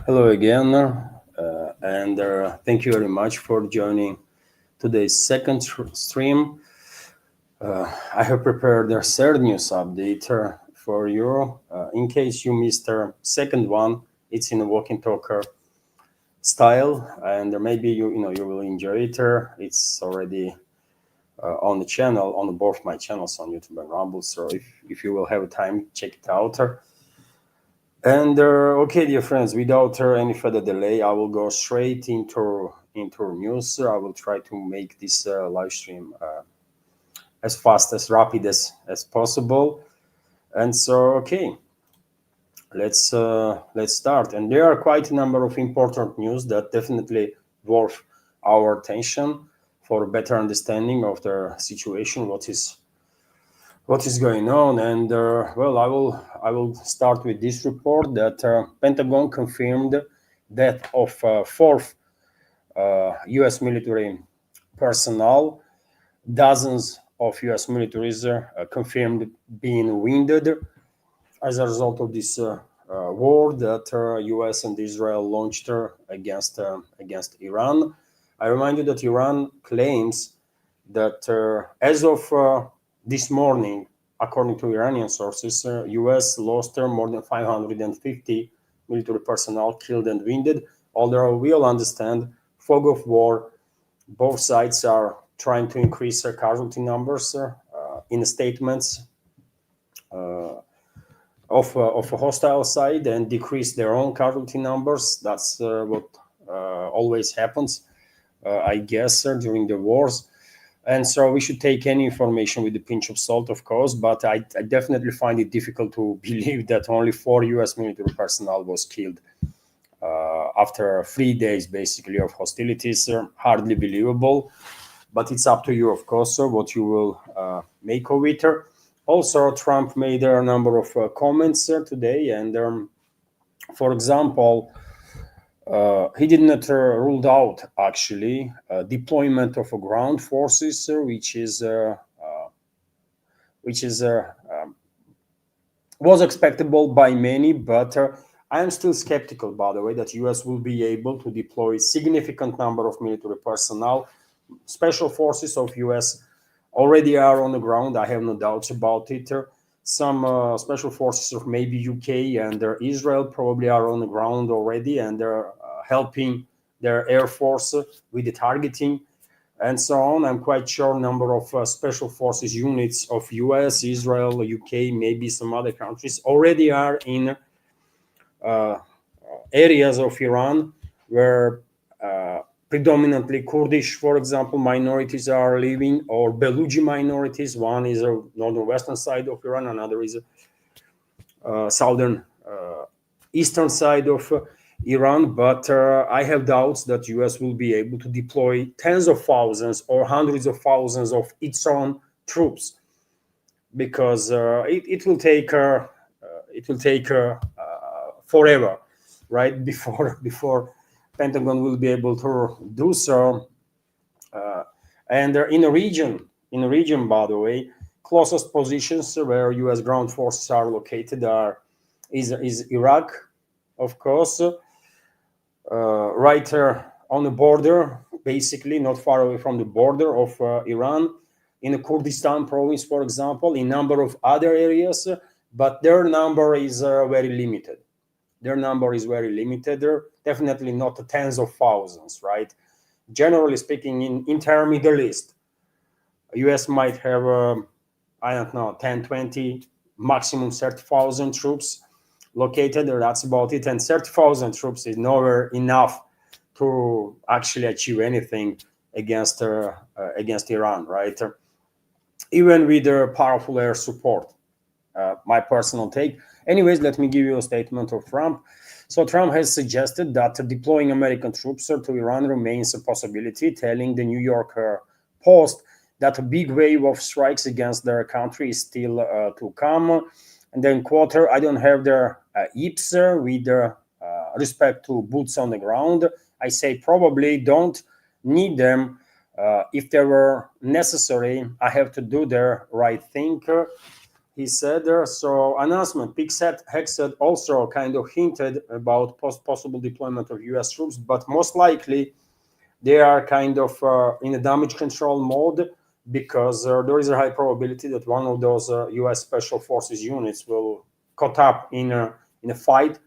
Hello again, and thank you very much for joining today's second stream. I have prepared a third news update for you. In case you missed the second one, it's in a walking talker style, and maybe you will enjoy it. It's already on the channel, on both my channels on YouTube and Rumble. So if you will have time, check it out. And okay, dear friends, without any further delay, I will go straight into news. I will try to make this live stream as fast, as rapid as possible. And so, okay, let's start. And there are quite a number of important news that definitely worth our attention for a better understanding of the situation, what is going on. And well, I will start with this report that Pentagon confirmed death of fourth U.S. military personnel. Dozens of U.S. militaries confirmed being wounded as a result of this war that U.S. and Israel launched against Iran. I remind you that Iran claims that as of this morning, according to Iranian sources, U.S. lost more than 550 military personnel killed and wounded. Although we all understand, fog of war, both sides are trying to increase their casualty numbers in statements of a hostile side and decrease their own casualty numbers. That's what always happens, I guess, during the wars. And so we should take any information with a pinch of salt, of course, but I definitely find it difficult to believe that only 4 U.S. military personnel was killed after 3 days, basically, of hostilities. Hardly believable, but it's up to you, of course, what you will make of it. Also, Trump made a number of comments today, and for example, he did not ruled out actually deployment of ground forces, which is was expectable by many, but I am still skeptical, by the way, that U.S. will be able to deploy significant number of military personnel. Special forces of U.S. already are on the ground. I have no doubts about it. Some special forces of maybe UK and Israel probably are on the ground already, and they're helping their air force with the targeting and so on. I'm quite sure a number of special forces units of US, Israel, UK, maybe some other countries already are in areas of Iran where predominantly Kurdish, for example, minorities are living, or Baluchi minorities. One is a northern western side of Iran, another is a southern eastern side of Iran. But I have doubts that US will be able to deploy tens of thousands or hundreds of thousands of its own troops, because it will take forever, right, before Pentagon will be able to do so. And in a region, by the way, closest positions where U.S. ground forces are located is Iraq, of course, right on the border, basically not far away from the border of Iran, in the Kurdistan province, for example, in number of other areas, but their number is very limited. They're definitely not tens of thousands, right? Generally speaking, in entire Middle East, US might have, I don't know, 10, 20, maximum 30,000 troops located there. That's about it. And 30,000 troops is nowhere enough to actually achieve anything against Iran, right? Even with their powerful air support. My personal take. Anyways, let me give you a statement of Trump. So Trump has suggested that deploying American troops to Iran remains a possibility, telling the New York Post that a big wave of strikes against their country is still to come. And then, quote, I don't have their yips with respect to boots on the ground. I say probably don't need them. If they were necessary, I have to do the right thing. he said so announcement. Hexet also kind of hinted about possible deployment of U.S. troops, but most likely they are kind of in a damage control mode because there is a high probability that one of those U.S. Special Forces units will caught up in a fight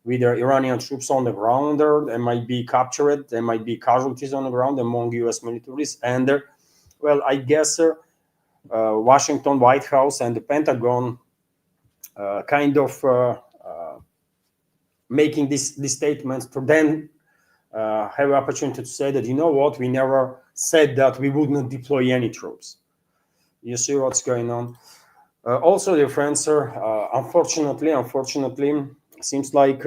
with the Iranian troops on the ground. They might be captured. There might be casualties on the ground among U.S. militaries. And well, I guess Washington, White House, and the Pentagon kind of making this statement to then have an opportunity to say that, you know what, we never said that we would not deploy any troops. You see what's going on. Also, dear friends, unfortunately, seems like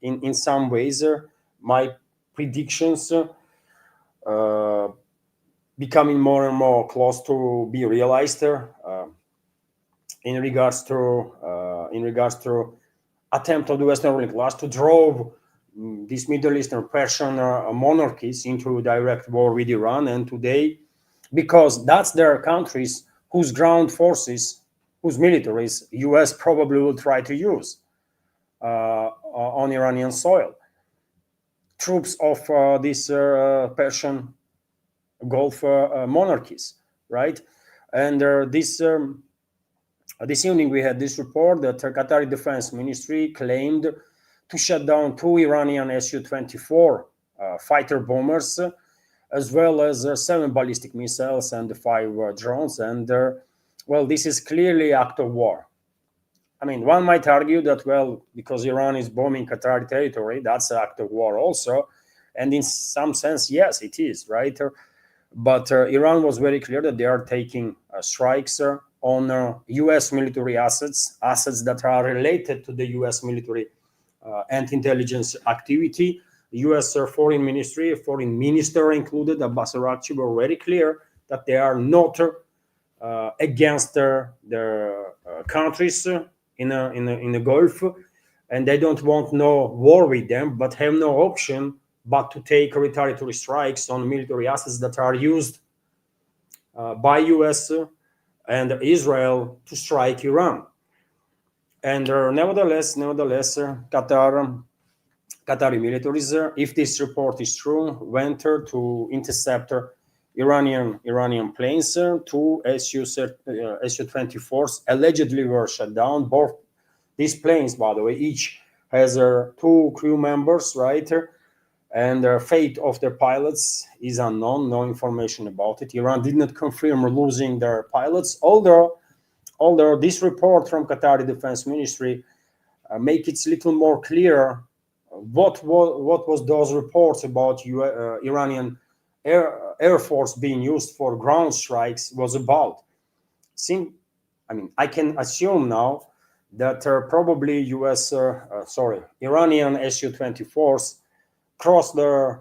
in some ways my predictions becoming more and more close to be realized in regards to attempt of the Western ruling class to draw these Middle Eastern Persian monarchies into direct war with Iran. And today, because that's their countries whose ground forces, whose militaries, US probably will try to use on Iranian soil. Troops of these Persian Gulf monarchies, right? And this evening we had this report that the Qatari Defense Ministry claimed to shut down 2 Iranian Su-24 fighter bombers, as well as 7 ballistic missiles and 5 drones. And well, this is clearly act of war. I mean, one might argue that, well, because Iran is bombing Qatari territory, that's an act of war also. And in some sense, yes, it is, right? But Iran was very clear that they are taking strikes on U.S. military assets that are related to the U.S. military and intelligence activity. The U.S. Foreign Minister included, Abbas Araghchi, were very clear that they are not against their countries in the Gulf, and they don't want no war with them, but have no option but to take retaliatory strikes on military assets that are used by U.S. and Israel to strike Iran. And nevertheless, Qatari militaries, if this report is true, went to intercept Iranian planes. 2 Su-24s allegedly were shut down. Both these planes, by the way, each has 2 crew members, right? And the fate of their pilots is unknown. No information about it. Iran did not confirm losing their pilots, although this report from Qatari Defense Ministry make it a little more clear what was those reports about Iranian Air Force being used for ground strikes was about. I can assume now that probably Iranian Su-24s cross the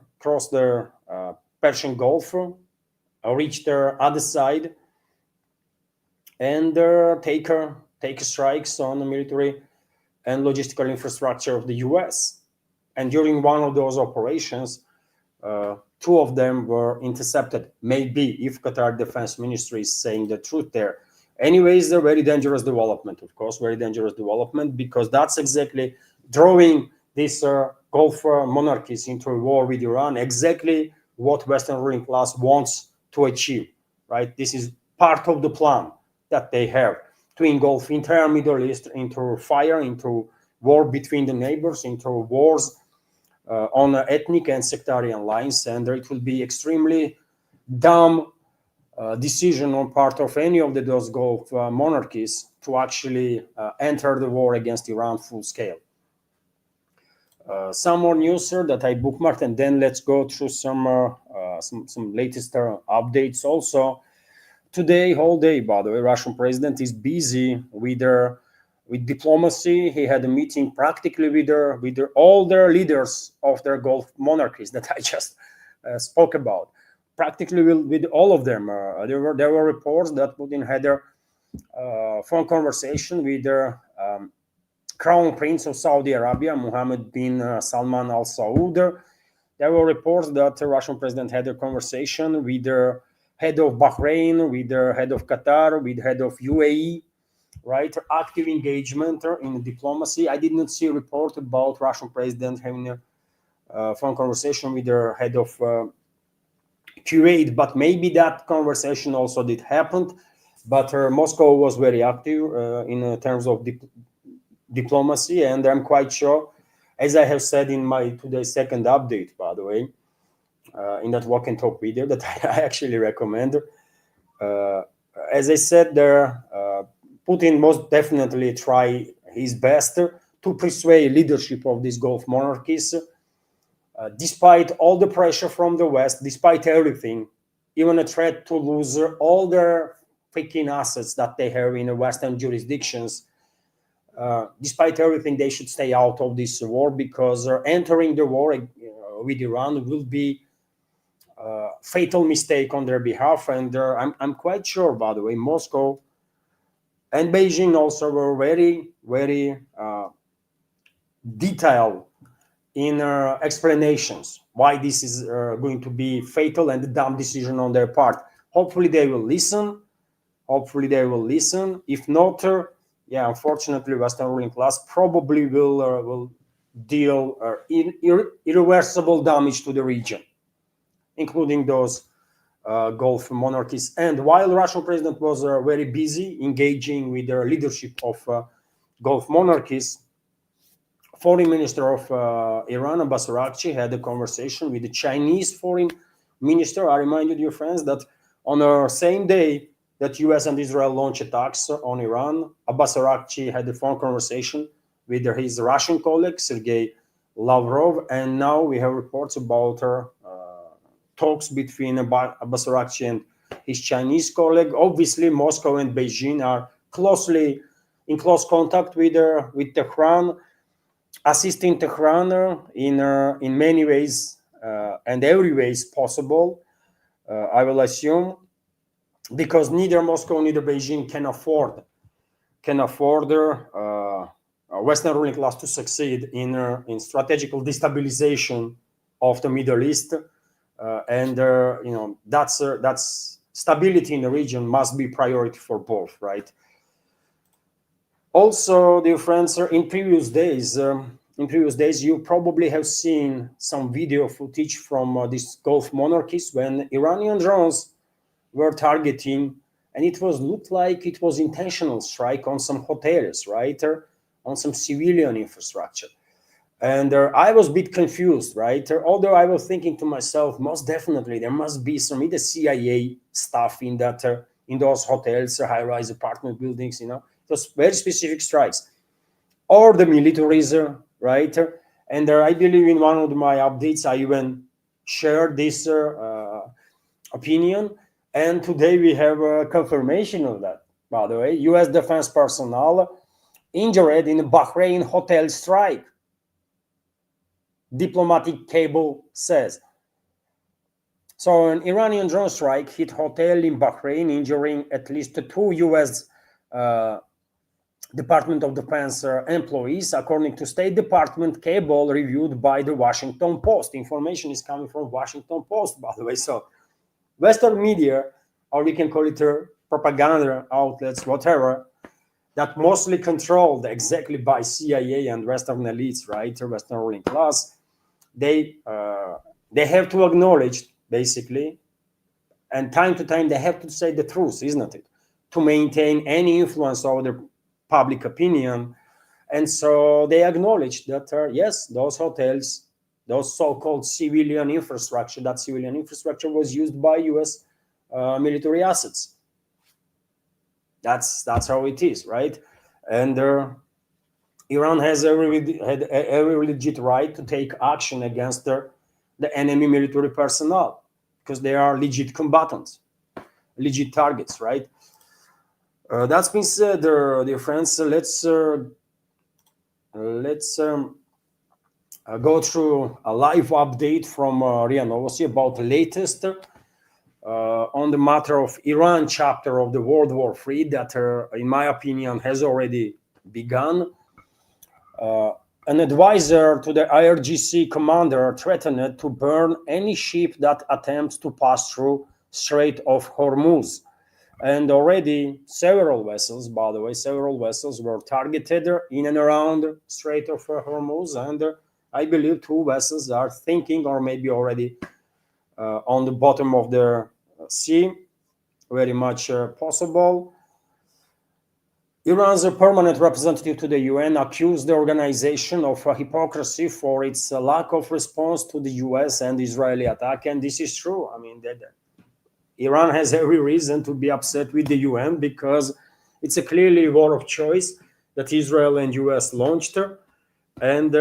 Persian Gulf, reach their other side, and take strikes on the military and logistical infrastructure of the U.S. And during one of those operations, 2 of them were intercepted. Maybe, if Qatar Defense Ministry is saying the truth there. Anyways, a very dangerous development, of course, because that's exactly drawing these Gulf monarchies into a war with Iran, exactly what Western ruling class wants to achieve, right? This is part of the plan that they have to engulf entire Middle East into fire, into war between the neighbors, into wars on ethnic and sectarian lines. And it will be extremely dumb decision on part of any of those Gulf monarchies to actually enter the war against Iran full scale. Some more news that I bookmarked, and then let's go through some latest updates. Also, today, whole day, by the way, Russian president is busy with diplomacy. He had a meeting practically with all their leaders of their Gulf monarchies that I just spoke about. Practically with all of them. There were reports that Putin had a phone conversation with their Crown Prince of Saudi Arabia, Mohammed bin Salman Al Saud. There were reports that the Russian president had a conversation with the head of Bahrain, with the head of Qatar, with the head of UAE, right? Active engagement in diplomacy. I did not see a report about Russian president having a phone conversation with the head of Kuwait, but maybe that conversation also did happen. But Moscow was very active in terms of diplomacy, and I'm quite sure, as I have said in my today's second update, by the way, in that walk and talk video that I actually recommend. As I said there, Putin most definitely try his best to persuade leadership of these Gulf monarchies, despite all the pressure from the West, despite everything, even a threat to lose all their freaking assets that they have in the Western jurisdictions. Despite everything, they should stay out of this war, because entering the war with Iran will be a fatal mistake on their behalf. And I'm quite sure, by the way, Moscow and Beijing also were very, very detailed in explanations why this is going to be fatal and a dumb decision on their part. Hopefully they will listen. Hopefully they will listen. If not, yeah, unfortunately, Western ruling class probably will deal irreversible damage to the region, including those Gulf monarchies. And while the Russian president was very busy engaging with the leadership of Gulf monarchies, Foreign Minister of Iran, Abbas Araghchi, had a conversation with the Chinese Foreign Minister. I remind you, dear friends, that on the same day that US and Israel launched attacks on Iran, Abbas Araghchi had a phone conversation with his Russian colleague, Sergei Lavrov, and now we have reports about talks between Abbas Araghchi and his Chinese colleague. Obviously, Moscow and Beijing are in close contact with Tehran, assisting Tehran in many ways and every ways possible, I will assume, because neither Moscow neither Beijing can afford Western ruling class to succeed in strategical destabilization of the Middle East, and that's stability in the region must be priority for both, right? Also, dear friends, in previous days, you probably have seen some video footage from these Gulf monarchies when Iranian drones were targeting, and looked like it was intentional strike on some hotels, right, on some civilian infrastructure. And I was a bit confused, right? Although I was thinking to myself, most definitely there must be some either CIA stuff in that in those hotels, high-rise apartment buildings, those very specific strikes, or the militaries, right? And I believe in one of my updates, I even shared this opinion. And today we have a confirmation of that. By the way, U.S. defense personnel injured in a Bahrain hotel strike. Diplomatic cable says. So an Iranian drone strike hit hotel in Bahrain, injuring at least 2 U.S. Department of Defense employees, according to State Department cable reviewed by the Washington Post. Information is coming from Washington Post, by the way. So Western media, or we can call it propaganda outlets, whatever, that mostly controlled exactly by CIA and Western elites, right, Western ruling class, they have to acknowledge, basically, and time to time they have to say the truth, isn't it, to maintain any influence over the public opinion. And so they acknowledge that, yes, those hotels, those so-called civilian infrastructure, that civilian infrastructure was used by U.S. Military assets. That's how it is, right? And Iran has every legit right to take action against the enemy military personnel, because they are legit combatants, legit targets, right? That's been said, dear friends. Let's go through a live update from RIA Novosti about the latest on the matter of Iran chapter of the World War III that, in my opinion, has already begun. An advisor to the IRGC commander threatened to burn any ship that attempts to pass through Strait of Hormuz. And already several vessels, by the way, several vessels were targeted in and around Strait of Hormuz. And I believe two vessels are thinking, or maybe already on the bottom of the sea, very much possible. Iran's permanent representative to the UN accused the organization of hypocrisy for its lack of response to the US and Israeli attack. And this is true. I mean, that Iran has every reason to be upset with the UN because it's a clearly war of choice that Israel and US launched. And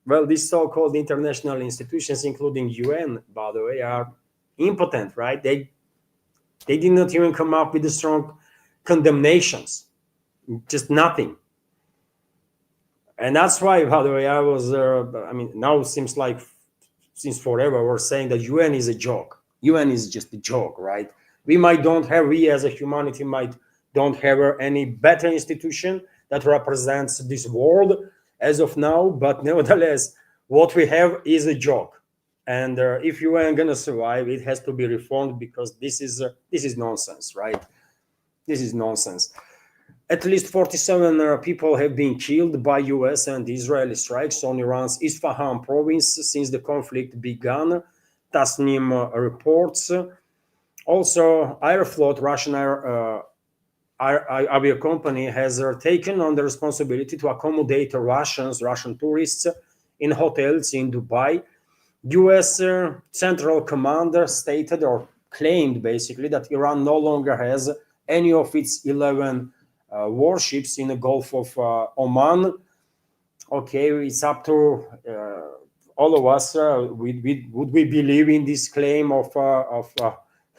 well, these so-called international institutions, including UN, by the way, are impotent, right? They did not even come up with the strong condemnations, just nothing. And that's why, by the way, I mean, now it seems like since forever we're saying that UN is a joke. UN is just a joke, right? We as a humanity might don't have any better institution that represents this world as of now, but nevertheless, what we have is a joke. And if UN gonna survive, it has to be reformed because this is nonsense, right? This is nonsense. At least 47 people have been killed by US and Israeli strikes on Iran's Isfahan province since the conflict began, Tasnim reports. Also, Aeroflot, Russian avia company, has taken on the responsibility to accommodate Russian tourists in hotels in Dubai. US Central Commander stated or claimed basically that Iran no longer has any of its 11 warships in the Gulf of Oman. Okay, it's up to all of us. Would we believe in this claim of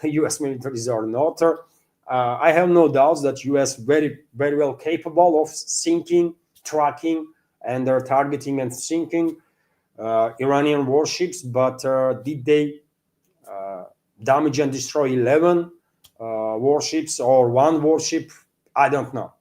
U.S. militaries or not? I have no doubts that U.S. very well capable of sinking, tracking, and targeting and sinking Iranian warships. But did they damage and destroy 11 warships or one warship? I don't know.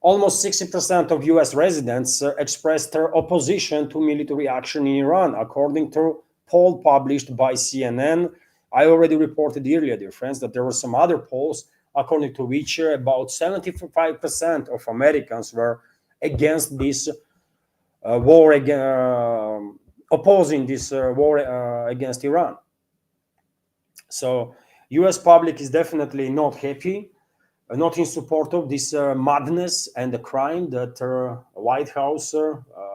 Almost 60% of US residents expressed their opposition to military action in Iran, according to a poll published by CNN. I already reported earlier, dear friends, that there were some other polls according to which about 75% of Americans were against this war, opposing this war against Iran. So US public is definitely not happy, not in support of this madness and the crime that White House,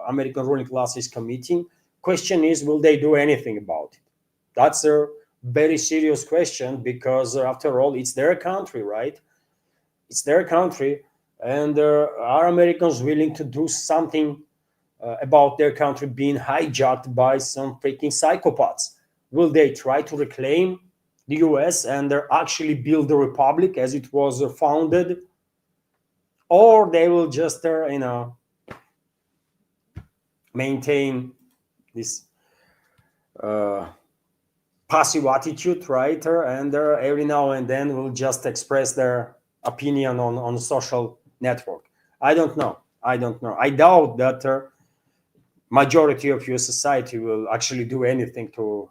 American ruling class is committing. Question is, will they do anything about it? That's a very serious question because after all, it's their country, right? It's their country. And are Americans willing to do something about their country being hijacked by some freaking psychopaths? Will they try to reclaim the US and actually build the republic as it was founded, or they will just maintain this passive attitude, right? And every now and then will just express their opinion on social network. I don't know. I doubt that majority of your society will actually do anything to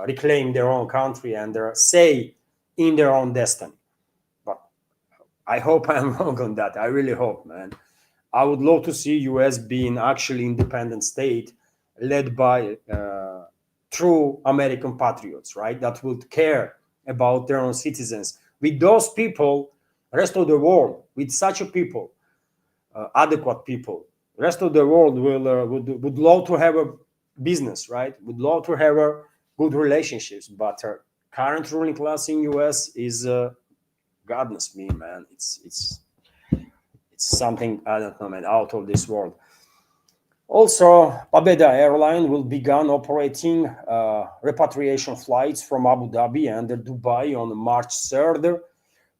reclaim their own country and their say in their own destiny. But I hope I'm wrong on that. I really hope, man. I would love to see US being actually independent state led by true American patriots, right? That would care about their own citizens. With those people, rest of the world, with such a people, adequate people, rest of the world would love to have a business, right? Would love to have a good relationships, but current ruling class in US is goodness me, man. It's something, I don't know, man, out of this world. Also, Pabeda Airline will begin operating repatriation flights from Abu Dhabi and Dubai on March 3rd.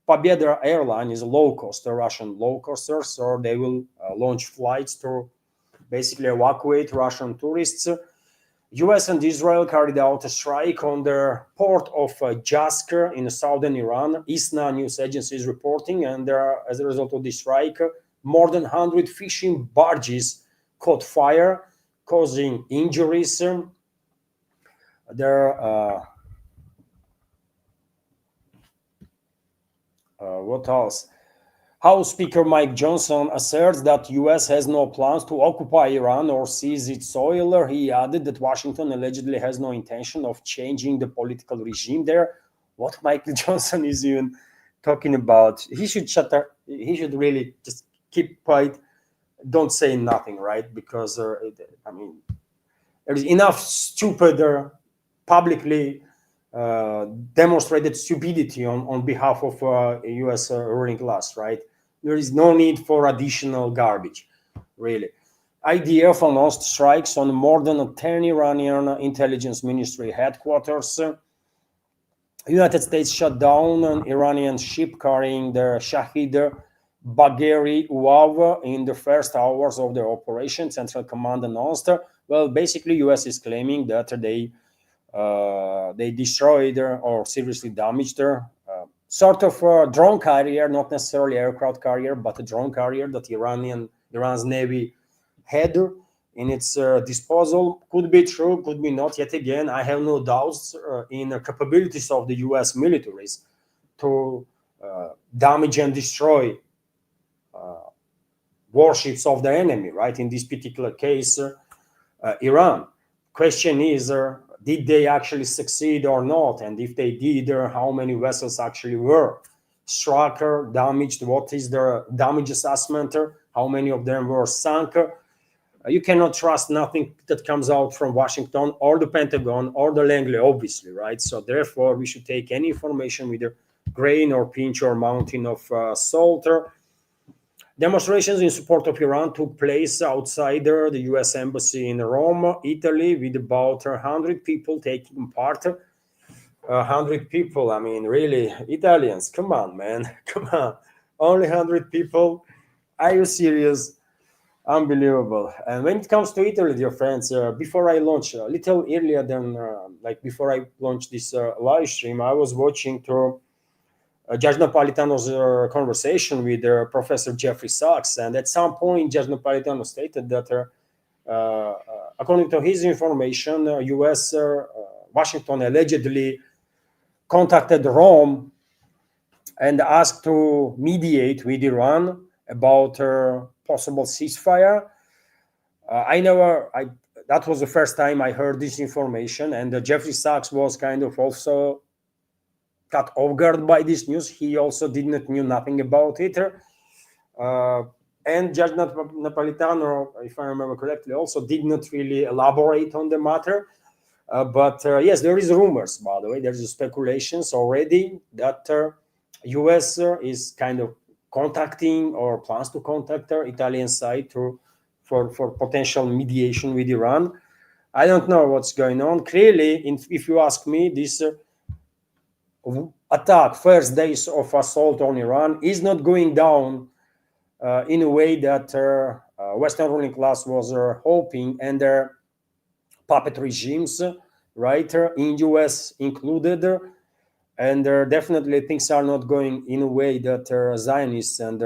Pabeda Airline is a low-coster, Russian low-coster, so they will launch flights to basically evacuate Russian tourists. US and Israel carried out a strike on the port of Jasker in southern Iran. ISNA news agency is reporting, and as a result of this strike, more than 100 fishing barges caught fire, causing injuries. There What else? House Speaker Mike Johnson asserts that U.S. has no plans to occupy Iran or seize its soil. He added that Washington allegedly has no intention of changing the political regime there. What Michael Johnson is even talking about? He should shut up. He should really just keep quiet. Don't say nothing, right? Because I mean, there is enough stupid publicly demonstrated stupidity on behalf of U.S. Ruling class, right? There is no need for additional garbage, really. IDF announced strikes on more than 10 Iranian intelligence ministry headquarters. United States shut down an Iranian ship carrying the Shahid Bagheri Uav in the first hours of the operation, Central Command announced. Well, basically, U.S. is claiming that they destroyed or seriously damaged sort of a drone carrier, not necessarily aircraft carrier, but a drone carrier that Iran's Navy had in its disposal. Could be true, could be not. Yet again, I have no doubts in the capabilities of the U.S. militaries to damage and destroy warships of the enemy, right? In this particular case, Iran. Question is, did they actually succeed or not? And if they did, how many vessels actually were struck or damaged? What is the damage assessment? How many of them were sunk? You cannot trust nothing that comes out from Washington or the Pentagon or the Langley, obviously, right? So therefore, we should take any information with a grain or pinch or mountain of salt. Demonstrations in support of Iran took place outside the U.S. Embassy in Rome, Italy, with about 100 people taking part. 100 people, I mean, really, Italians, come on, man, come on. Only 100 people? Are you serious? Unbelievable. And when it comes to Italy, dear friends, before I launch, a little earlier than, before I launched this live stream, I was watching through Judge Napolitano's conversation with Professor Jeffrey Sachs, and at some point, Judge Napolitano stated that, according to his information, U.S. Washington allegedly contacted Rome and asked to mediate with Iran about possible ceasefire. That was the first time I heard this information, and Jeffrey Sachs was kind of also caught off guard by this news. He also did not knew nothing about it. And Judge Napolitano, if I remember correctly, also did not really elaborate on the matter. But yes, there is rumors, by the way. There's speculations already that U.S. Is kind of contacting or plans to contact the Italian side for potential mediation with Iran. I don't know what's going on. Clearly, if you ask me, this attack, first days of assault on Iran, is not going down in a way that Western ruling class was hoping, and their puppet regimes, right, in US included. And definitely things are not going in a way that Zionists and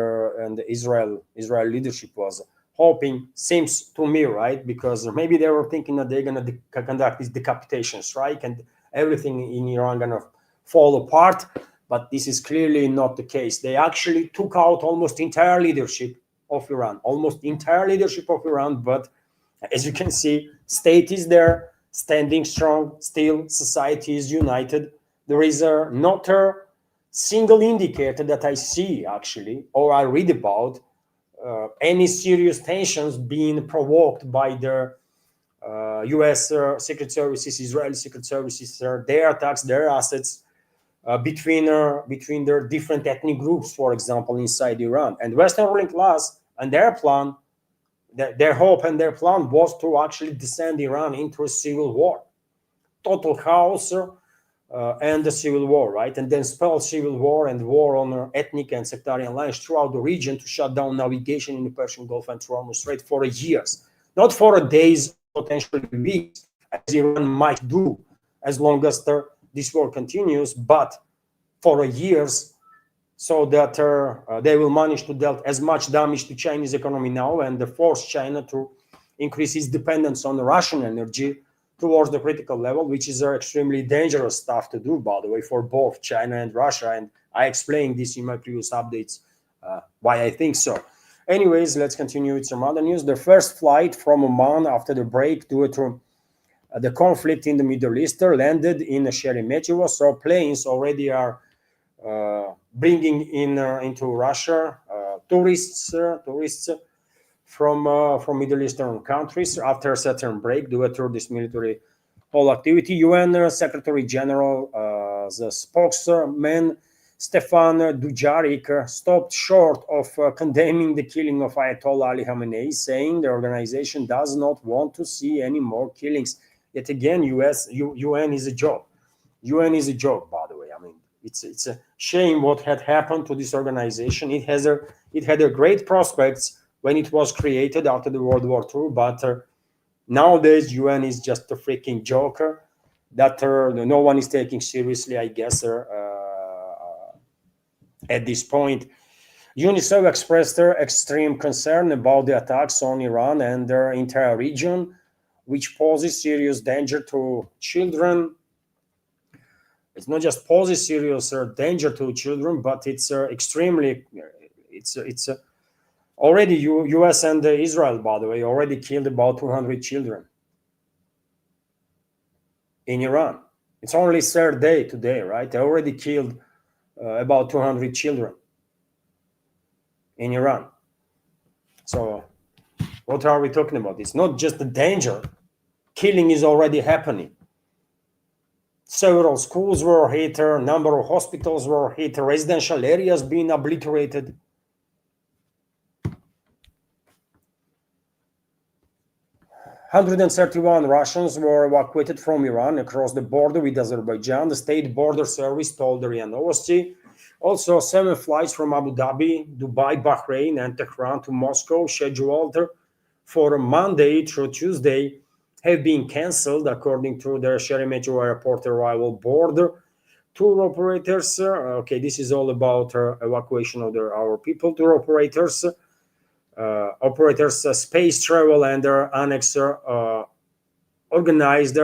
Israel leadership was hoping, seems to me, right? Because maybe they were thinking that they're going to conduct this decapitation strike and everything in Iran going to fall apart, but this is clearly not the case. They actually took out almost entire leadership of Iran, but as you can see, state is there, standing strong, still society is united. There is not a single indicator that I see actually, or I read about, any serious tensions being provoked by the US Secret Services, Israeli Secret Services, their attacks, their assets, between their different ethnic groups, for example, inside Iran. And Western ruling class and their plan, their hope and their plan was to actually descend Iran into a civil war, total chaos and a civil war, right? And then spell civil war and war on ethnic and sectarian lines throughout the region to shut down navigation in the Persian Gulf and through Hormuz Strait for years, not for days, potentially weeks, as Iran might do as long as this war continues, but for years, so that they will manage to deal as much damage to Chinese economy now and force China to increase its dependence on Russian energy towards the critical level, which is extremely dangerous stuff to do, by the way, for both China and Russia. And I explained this in my previous updates, why I think so. Anyways, let's continue with some other news. The first flight from Oman after the break due to the conflict in the Middle East landed in Sheremetyevo. So planes already are bringing in into Russia tourists from Middle Eastern countries after a certain break due to this military whole activity. UN Secretary General, the spokesman Stefan Dujarric stopped short of condemning the killing of Ayatollah Ali Khamenei, saying the organization does not want to see any more killings. Yet again, UN is a joke. UN is a joke, by the way. I mean, it's a shame what had happened to this organization. It had a great prospects when it was created after the World War II, but nowadays UN is just a freaking joker that no one is taking seriously, I guess. At this point, UNICEF expressed their extreme concern about the attacks on Iran and their entire region, which poses serious danger to children. It's not just poses serious danger to children, but it's extremely, it's already US and Israel, by the way, already killed about 200 children in Iran. It's only third day today, right? They already killed about 200 children in Iran. So what are we talking about? It's not just the danger. Killing is already happening. Several schools were hit, a number of hospitals were hit, residential areas being obliterated. "131 Russians were evacuated from Iran across the border with Azerbaijan," the State Border Service told the RIA Novosti. Also, 7 flights from Abu Dhabi, Dubai, Bahrain, and Tehran to Moscow, scheduled for Monday through Tuesday, have been cancelled, according to the Sheremetyevo Airport Arrival Board. Tour operators, okay, this is all about evacuation of our people. Tour operators, Space Travel and their annex organized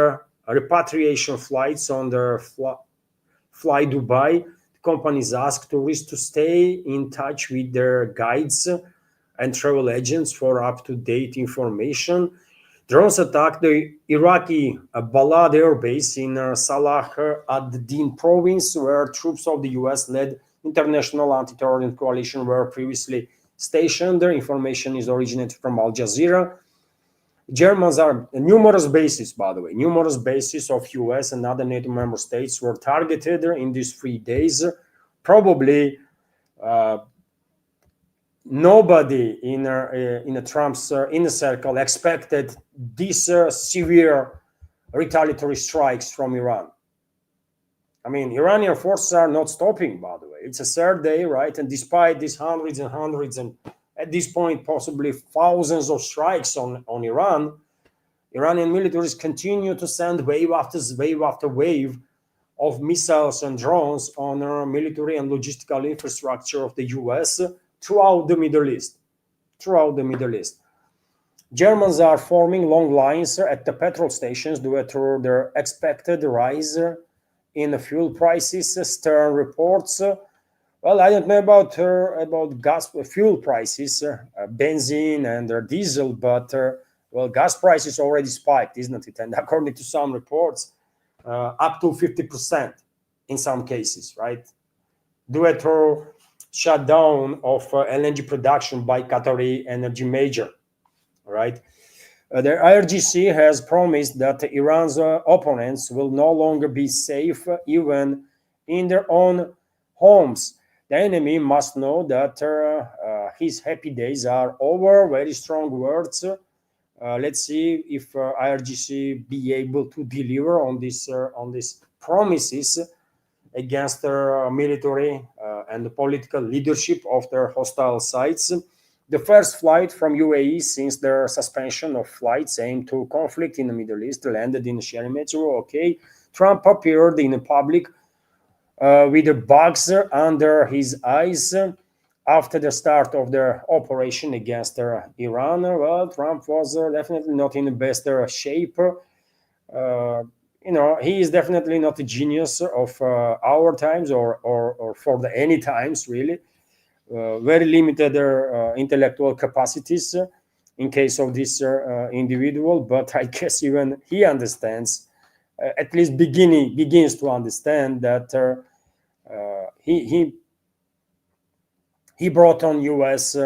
repatriation flights on their Fly Dubai. The companies asked tourists to stay in touch with their guides and travel agents for up-to-date information. Drones attacked the Iraqi Balad Air Base in Salah ad-Din province, where troops of the US-led International Anti-Terror Coalition were previously stationed. The information is originated from Al Jazeera. Germans are numerous bases, by the way, numerous bases of US and other NATO member states were targeted in these 3 days. Probably nobody in Trump's inner circle expected these severe retaliatory strikes from Iran. I mean, Iranian forces are not stopping, by the way. It's a third day, right? And despite these hundreds and hundreds, and at this point, possibly thousands of strikes on Iran, Iranian militaries continue to send wave after wave of missiles and drones on our military and logistical infrastructure of the US throughout the Middle East. Germans are forming long lines at the petrol stations due to their expected rise in fuel prices. Stern reports. Well, I don't know about gas fuel prices, benzene and diesel, but well, gas prices already spiked, isn't it? And according to some reports, up to 50% in some cases, right? Due to shutdown of LNG production by Qatari energy major, right? The IRGC has promised that Iran's opponents will no longer be safe even in their own homes. The enemy must know that his happy days are over. Very strong words. Let's see if IRGC be able to deliver on these promises against their military and the political leadership of their hostile sites. The first flight from UAE since their suspension of flights aimed to conflict in the Middle East landed in Sheremetyevo. Okay, Trump appeared in public with the bugs under his eyes after the start of their operation against Iran. Well, Trump was definitely not in the best shape. Uh, he is definitely not a genius of our times or for the any times really. Very limited intellectual capacities in case of this individual, but I guess even he understands, at least begins to understand that he brought on U.S.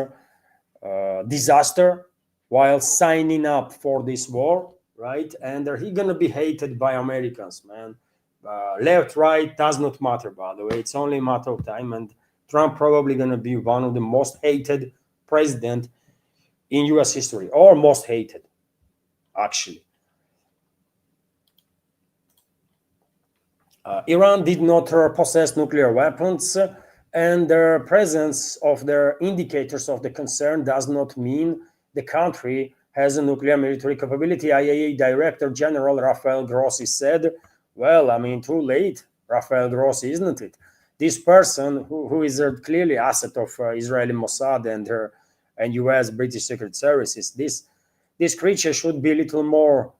Disaster while signing up for this war, right? And he gonna be hated by Americans, man. Left, right does not matter, by the way. It's only a matter of time, and Trump probably gonna be one of the most hated president in U.S. history, or most hated, actually. Iran did not possess nuclear weapons, and the presence of their indicators of the concern does not mean the country has a nuclear military capability. IAEA Director General Rafael Grossi said, well, I mean, too late, Rafael Grossi, isn't it? This person, who is a clearly asset of Israeli Mossad and U.S. British Secret Services, this creature should be a little more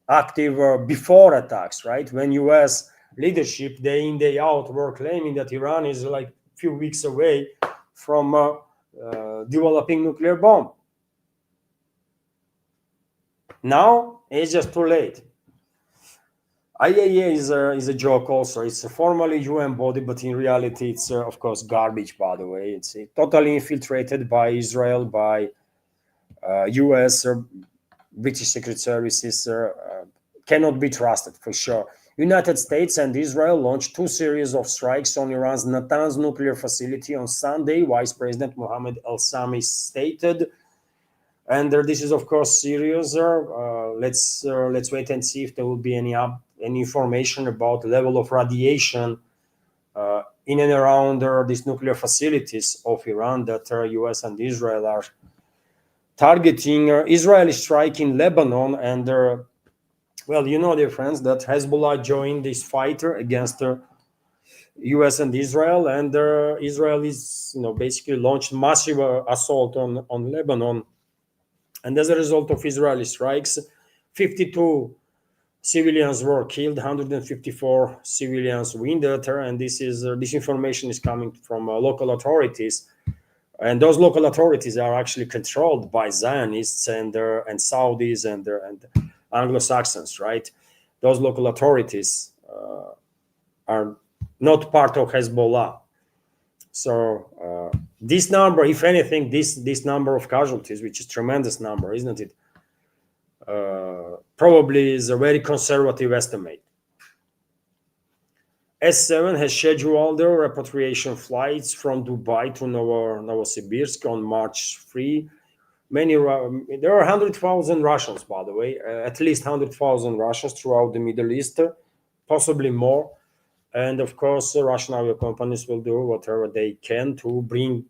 active before attacks, right? When U.S. leadership day in day out were claiming that Iran is like a few weeks away from developing nuclear bomb. Now it's just too late. IAEA is a joke also. It's a formally UN body, but in reality it's of course garbage, by the way. It's totally infiltrated by Israel, by US British Secret Services, cannot be trusted for sure. United States and Israel launched two series of strikes on Iran's Natanz nuclear facility on Sunday, Vice President Mohammed al-Sami stated. And this is of course serious. Let's wait and see if there will be any information about the level of radiation in and around these nuclear facilities of Iran that US and Israel are targeting. Israel is striking Lebanon, and well, you know, dear friends, that Hezbollah joined this fight against U.S. and Israel, and Israel is, basically launched massive assault on Lebanon, and as a result of Israeli strikes, 52 civilians were killed, 154 civilians wounded, and this information is coming from local authorities. And those local authorities are actually controlled by Zionists and Saudis and Anglo-Saxons, right? Those local authorities are not part of Hezbollah. So this number, if anything, this number of casualties, which is a tremendous number, isn't it? Probably is a very conservative estimate. S7 has scheduled their repatriation flights from Dubai to Novosibirsk on March 3. There are 100,000 Russians, by the way, at least 100,000 Russians throughout the Middle East, possibly more. And of course, Russian avia companies will do whatever they can to bring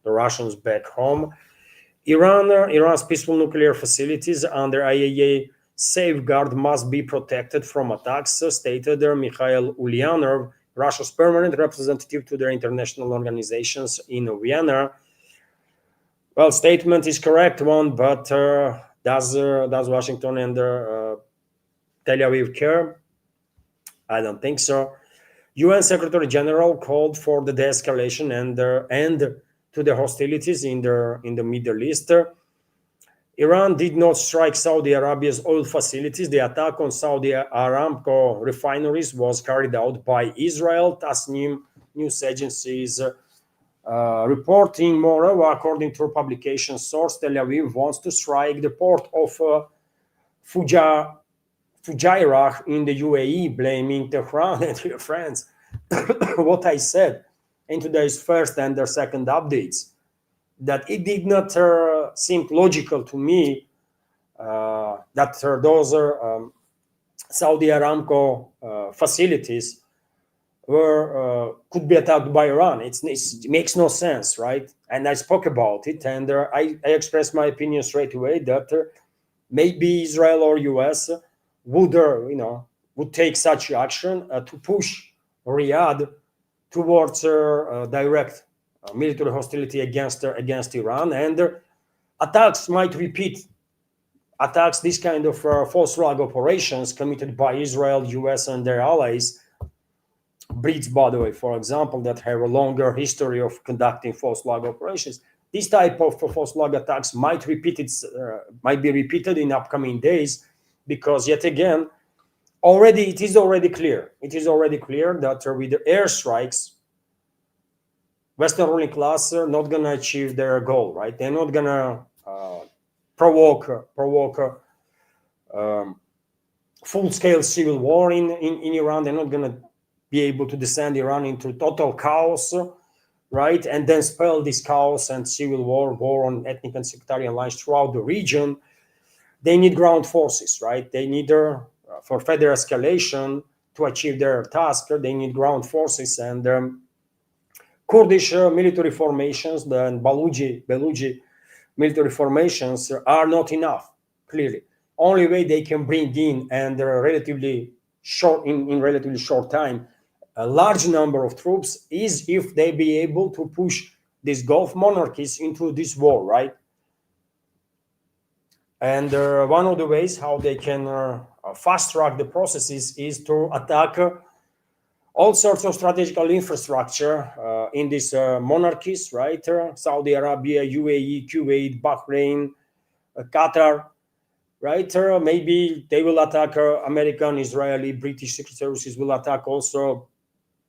the Russians back home. Iran's peaceful nuclear facilities under IAEA safeguard must be protected from attacks, stated Mikhail Ulyanov, Russia's permanent representative to their international organizations in Vienna. Well, statement is correct one, but does Washington and Tel Aviv care? I don't think so. UN Secretary General called for the de-escalation and end to the hostilities in the Middle East. Iran did not strike Saudi Arabia's oil facilities. The attack on Saudi Aramco refineries was carried out by Israel. Tasnim news agencies reporting. Moreover, according to a publication source, Tel Aviv wants to strike the port of Fujairah in the UAE, blaming Tehran. And dear friends, what I said in today's first and their second updates, that it did not seem logical to me that those Saudi Aramco facilities could be attacked by Iran. It makes no sense, right? And I spoke about it, and I expressed my opinion straight away that maybe Israel or US would take such action to push Riyadh towards direct military hostility against Iran, and attacks might repeat attacks, this kind of false flag operations committed by Israel, US, and their allies, Brits, by the way, for example, that have a longer history of conducting false flag operations. This type of false flag attacks might be repeated in upcoming days, because yet again, it is already clear that with the airstrikes, Western ruling class are not going to achieve their goal, right? They're not going to provoke full-scale civil war in Iran. They're not going to be able to descend Iran into total chaos, right? And then spell this chaos and civil war on ethnic and sectarian lines throughout the region. They need ground forces, right? They need, for further escalation, to achieve their task, they need ground forces. And Kurdish military formations, the Baluchi military formations are not enough, clearly. Only way they can bring in, and relatively short, in relatively short time, a large number of troops, is if they be able to push these Gulf monarchies into this war, right? And one of the ways how they can fast track the processes is to attack all sorts of strategical infrastructure in these monarchies, right? Saudi Arabia, UAE, Kuwait, Bahrain, Qatar, right? Maybe they will attack American, Israeli, British secret services will attack also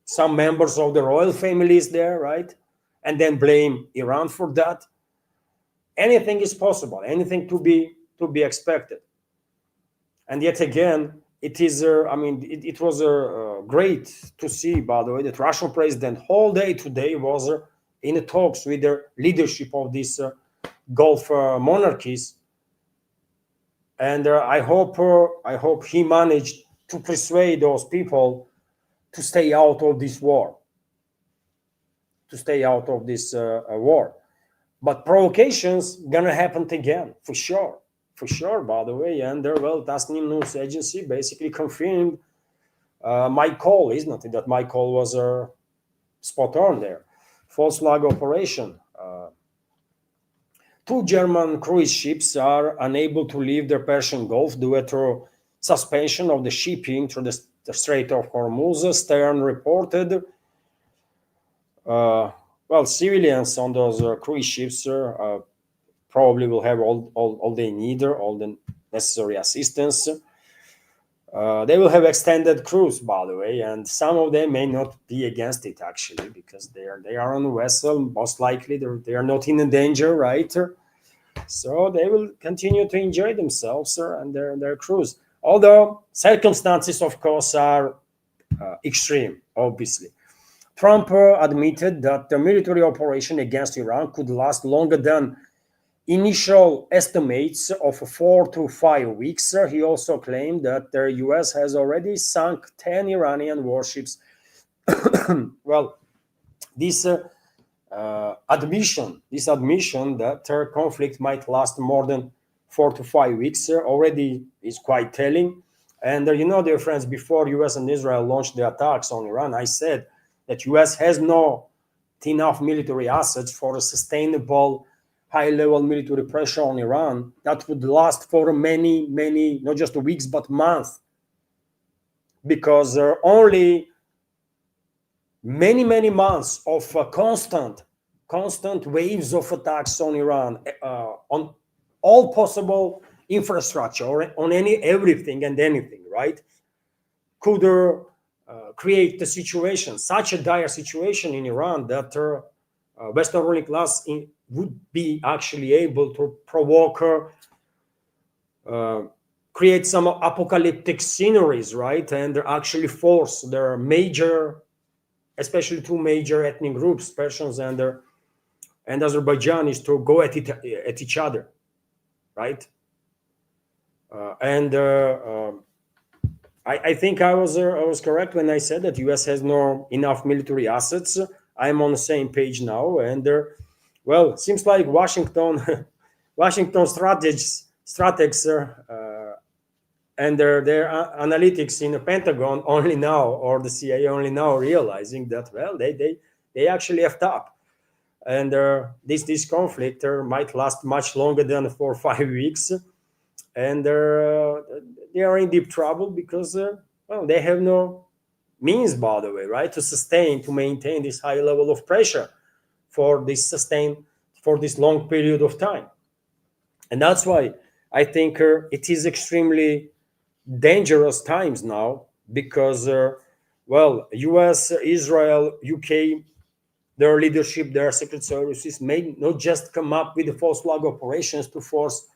some members of the royal families there, right? And then blame Iran for that. Anything is possible, anything to be expected. And yet again, it is, it was great to see, by the way, that Russian president whole day today was in talks with the leadership of these Gulf monarchies. And I hope he managed to persuade those people to stay out of this war, But provocations gonna happen again, for sure, by the way. And well, Tasnim news agency basically confirmed my call, isn't it? That my call was spot on there. False flag operation. Two German cruise ships are unable to leave the Persian Gulf due to suspension of the shipping through the Strait of Hormuz, Stern reported. Well, civilians on those cruise ships probably will have all they need, all the necessary assistance. They will have extended cruise, by the way, and some of them may not be against it, actually, because they are on a vessel. Most likely they are not in danger, right? So they will continue to enjoy themselves and their cruise. Although circumstances, of course, are extreme, obviously. Trump admitted that the military operation against Iran could last longer than initial estimates of 4 to 5 weeks. He also claimed that the US has already sunk 10 Iranian warships. Well, this admission that the conflict might last more than 4 to 5 weeks already is quite telling. And dear friends, before US and Israel launched the attacks on Iran, I said that US has not enough military assets for a sustainable high-level military pressure on Iran that would last for many, not just weeks, but months. Because there are only many months of constant waves of attacks on Iran, on all possible infrastructure, or on everything and anything, right? Could create such a dire situation in Iran that Western ruling class would be actually able to provoke, create some apocalyptic sceneries, right? And actually force their especially two major ethnic groups, Persians and Azerbaijanis, to go at each other, right? I think I was correct when I said that US has no enough military assets. I'm on the same page now, and well, it seems like Washington strategies and their analytics in the Pentagon only now, or the CIA only now, realizing that, well, they actually effed up, and this conflict might last much longer than 4 or 5 weeks. and they are in deep trouble because well, they have no means, by the way, right, to sustain, to maintain this high level of pressure for this long period of time. And that's why I think it is extremely dangerous times now, because well, US, Israel, UK, their leadership, their secret services may not just come up with the false flag operations to force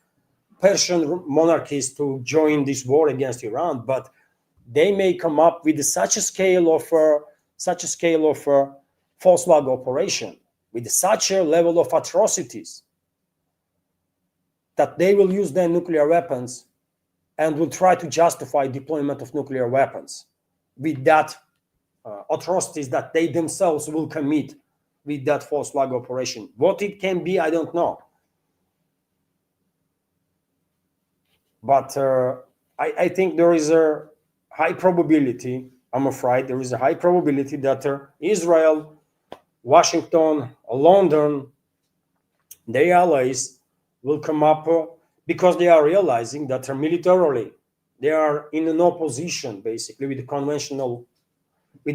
Persian monarchies to join this war against Iran, but they may come up with such a scale of false flag operation, with such a level of atrocities, that they will use their nuclear weapons and will try to justify deployment of nuclear weapons with that atrocities that they themselves will commit with that false flag operation. What it can be, I don't know. But I think there is a high probability, I'm afraid, there is a high probability that Israel, Washington, London, their allies will come up because they are realizing that militarily they are in no position, basically, with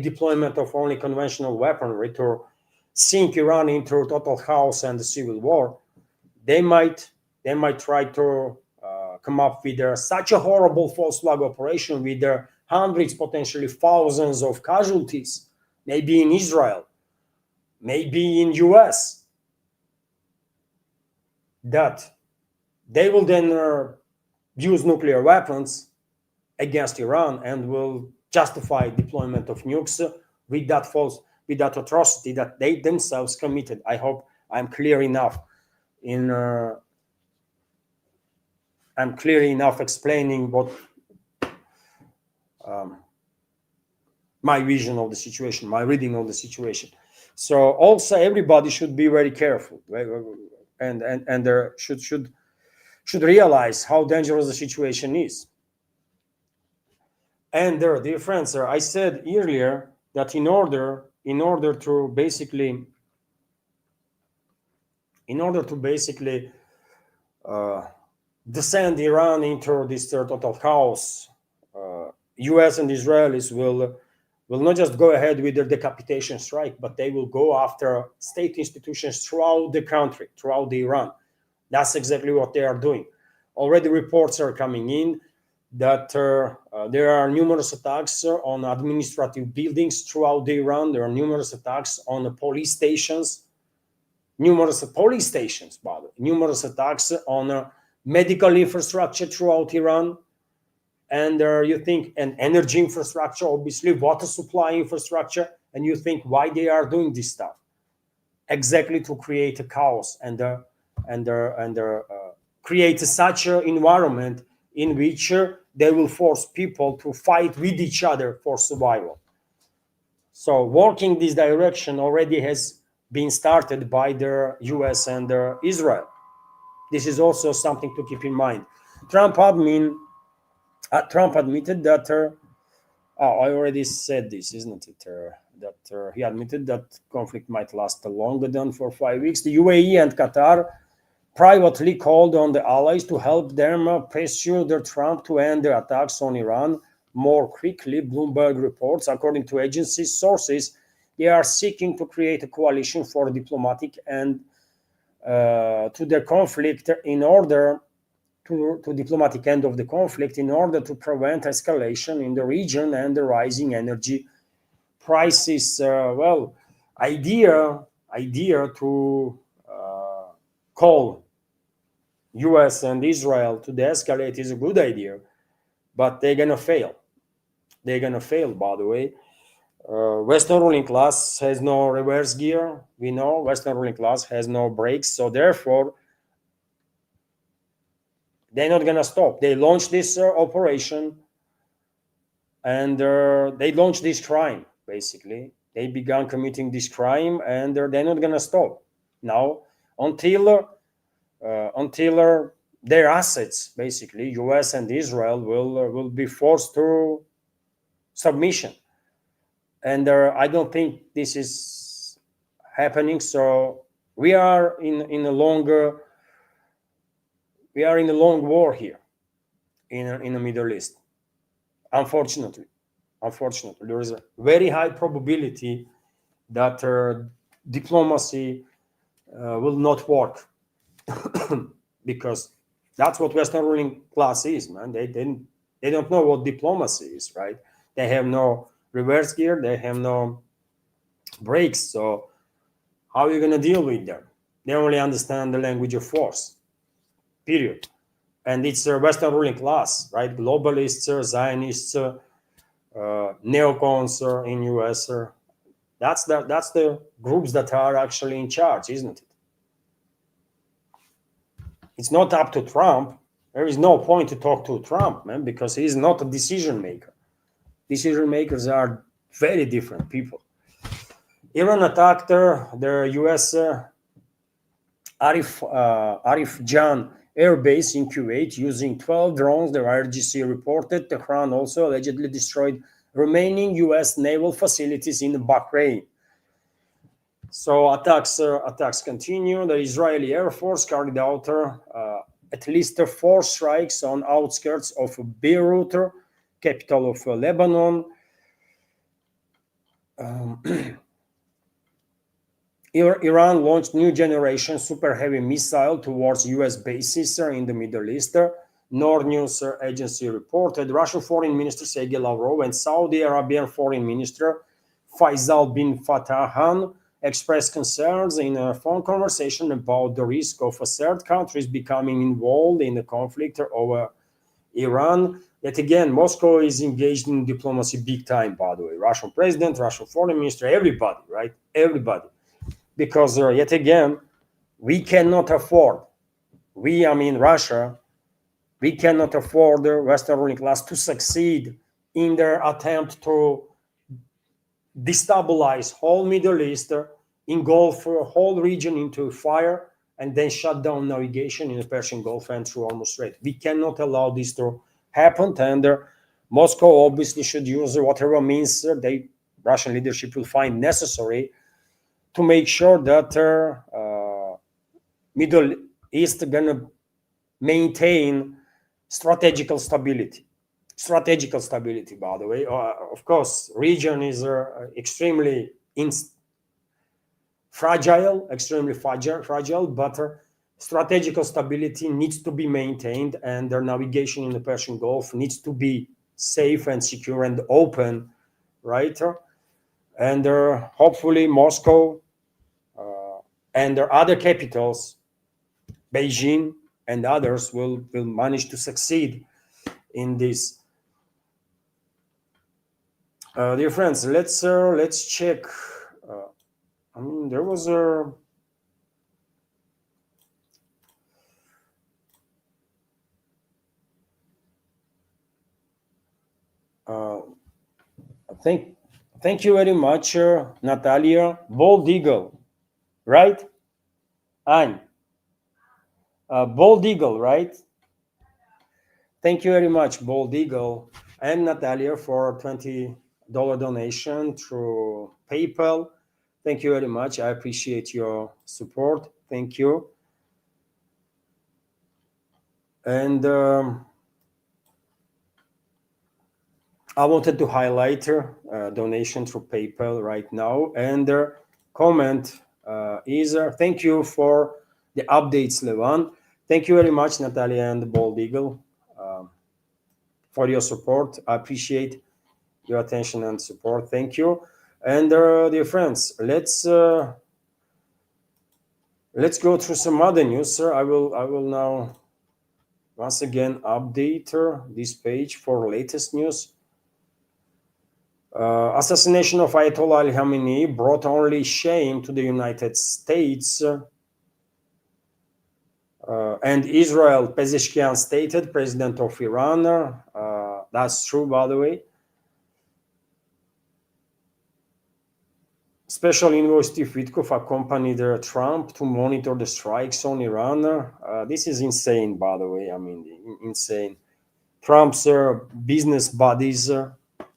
deployment of only conventional weaponry to sink Iran into total chaos and civil war. They might try to come up with such a horrible false flag operation with hundreds, potentially thousands of casualties, maybe in Israel, maybe in US, that they will then use nuclear weapons against Iran and will justify deployment of nukes with that atrocity that they themselves committed. I hope I'm clear enough explaining what my vision of the situation, my reading of the situation. So also everybody should be very careful, and there should realize how dangerous the situation is. And dear friends, I said earlier that in order to basically descend Iran into this total chaos, US and Israelis will not just go ahead with their decapitation strike, but they will go after state institutions throughout the country, throughout the Iran. That's exactly what they are doing. Already reports are coming in that there are numerous attacks on administrative buildings throughout the Iran. There are numerous attacks on the police stations, numerous attacks on medical infrastructure throughout Iran. And you think, and energy infrastructure, obviously, water supply infrastructure, and you think why they are doing this stuff? Exactly to create a chaos and create such an environment in which they will force people to fight with each other for survival. So working this direction already has been started by the US and Israel. This is also something to keep in mind. Trump admitted that, I already said this, isn't it? That he admitted that conflict might last longer than for 5 weeks. The UAE and Qatar privately called on the allies to help them pressure Trump to end the attacks on Iran more quickly. Bloomberg reports, according to agency sources, they are seeking to create a coalition for diplomatic and to the conflict in order to diplomatic end of the conflict in order to prevent escalation in the region and the rising energy prices. Well, idea to call US and Israel to de-escalate is a good idea, but they're gonna fail. By the way. Western ruling class has no reverse gear. We know Western ruling class has no brakes, so therefore they're not gonna stop. They launched this operation, and they launched this crime. Basically, they began committing this crime, and they're not gonna stop now until their assets, basically US and Israel, will be forced to submission. And I don't think this is happening. So we are in a long war here. in the Middle East. Unfortunately, there is a very high probability that diplomacy will not work because that's what Western ruling class is, man. They don't know what diplomacy is, right? They have no reverse gear, they have no brakes. So how are you going to deal with them? They only understand the language of force, period. And it's a Western ruling class, right? Globalists, Zionists, neocons in US. That's the groups that are actually in charge, isn't it? It's not up to Trump. There is no point to talk to Trump, man, because he's not a decision maker. Decision makers are very different people. Iran attacked the US Arif Jan Air Base in Kuwait using 12 drones, the RGC reported. Tehran also allegedly destroyed remaining US naval facilities in Bahrain. So attacks continue. The Israeli Air Force carried out at least 4 strikes on outskirts of Beirut, capital of Lebanon. Iran launched new generation super heavy missile towards US bases in the Middle East. Nord News agency reported Russian Foreign Minister Sergei Lavrov and Saudi Arabian Foreign Minister Faisal bin Farhan expressed concerns in a phone conversation about the risk of third countries becoming involved in the conflict over Iran. Yet again, Moscow is engaged in diplomacy big time, by the way. Russian president, Russian foreign minister, everybody, right? Everybody. Because yet again, we cannot afford, Russia, we cannot afford the Western ruling class to succeed in their attempt to destabilize whole Middle East, engulf a whole region into fire, and then shut down navigation in the Persian Gulf and through Hormuz Strait. We cannot allow this to happen, and Moscow obviously should use whatever means Russian leadership will find necessary to make sure that Middle East gonna maintain strategical stability. Strategical stability, by the way. Of course, region is extremely fragile, but strategical stability needs to be maintained, and their navigation in the Persian Gulf needs to be safe and secure and open, right? And hopefully Moscow and their other capitals, Beijing and others, will manage to succeed in this. Dear friends, let's check. There was a thank you very much, Natalia. Bald Eagle, right? Anne. Bald Eagle, right? Thank you very much, Bald Eagle and Natalia, for $20 donation through PayPal. Thank you very much. I appreciate your support. Thank you. And I wanted to highlight donation through PayPal right now. And comment is thank you for the updates, Levan. Thank you very much, Natalia and Bald Eagle, for your support. I appreciate your attention and support. Thank you. And dear friends, let's go through some other news, sir. I will now once again update this page for latest news. Assassination of Ayatollah Ali Khamenei brought only shame to the United States and Israel, Pezeshkian stated, president of Iran. That's true, by the way. Special envoy Steve Witkoff accompanied Trump to monitor the strikes on Iran. This is insane, by the way. Insane. Trump's business buddies,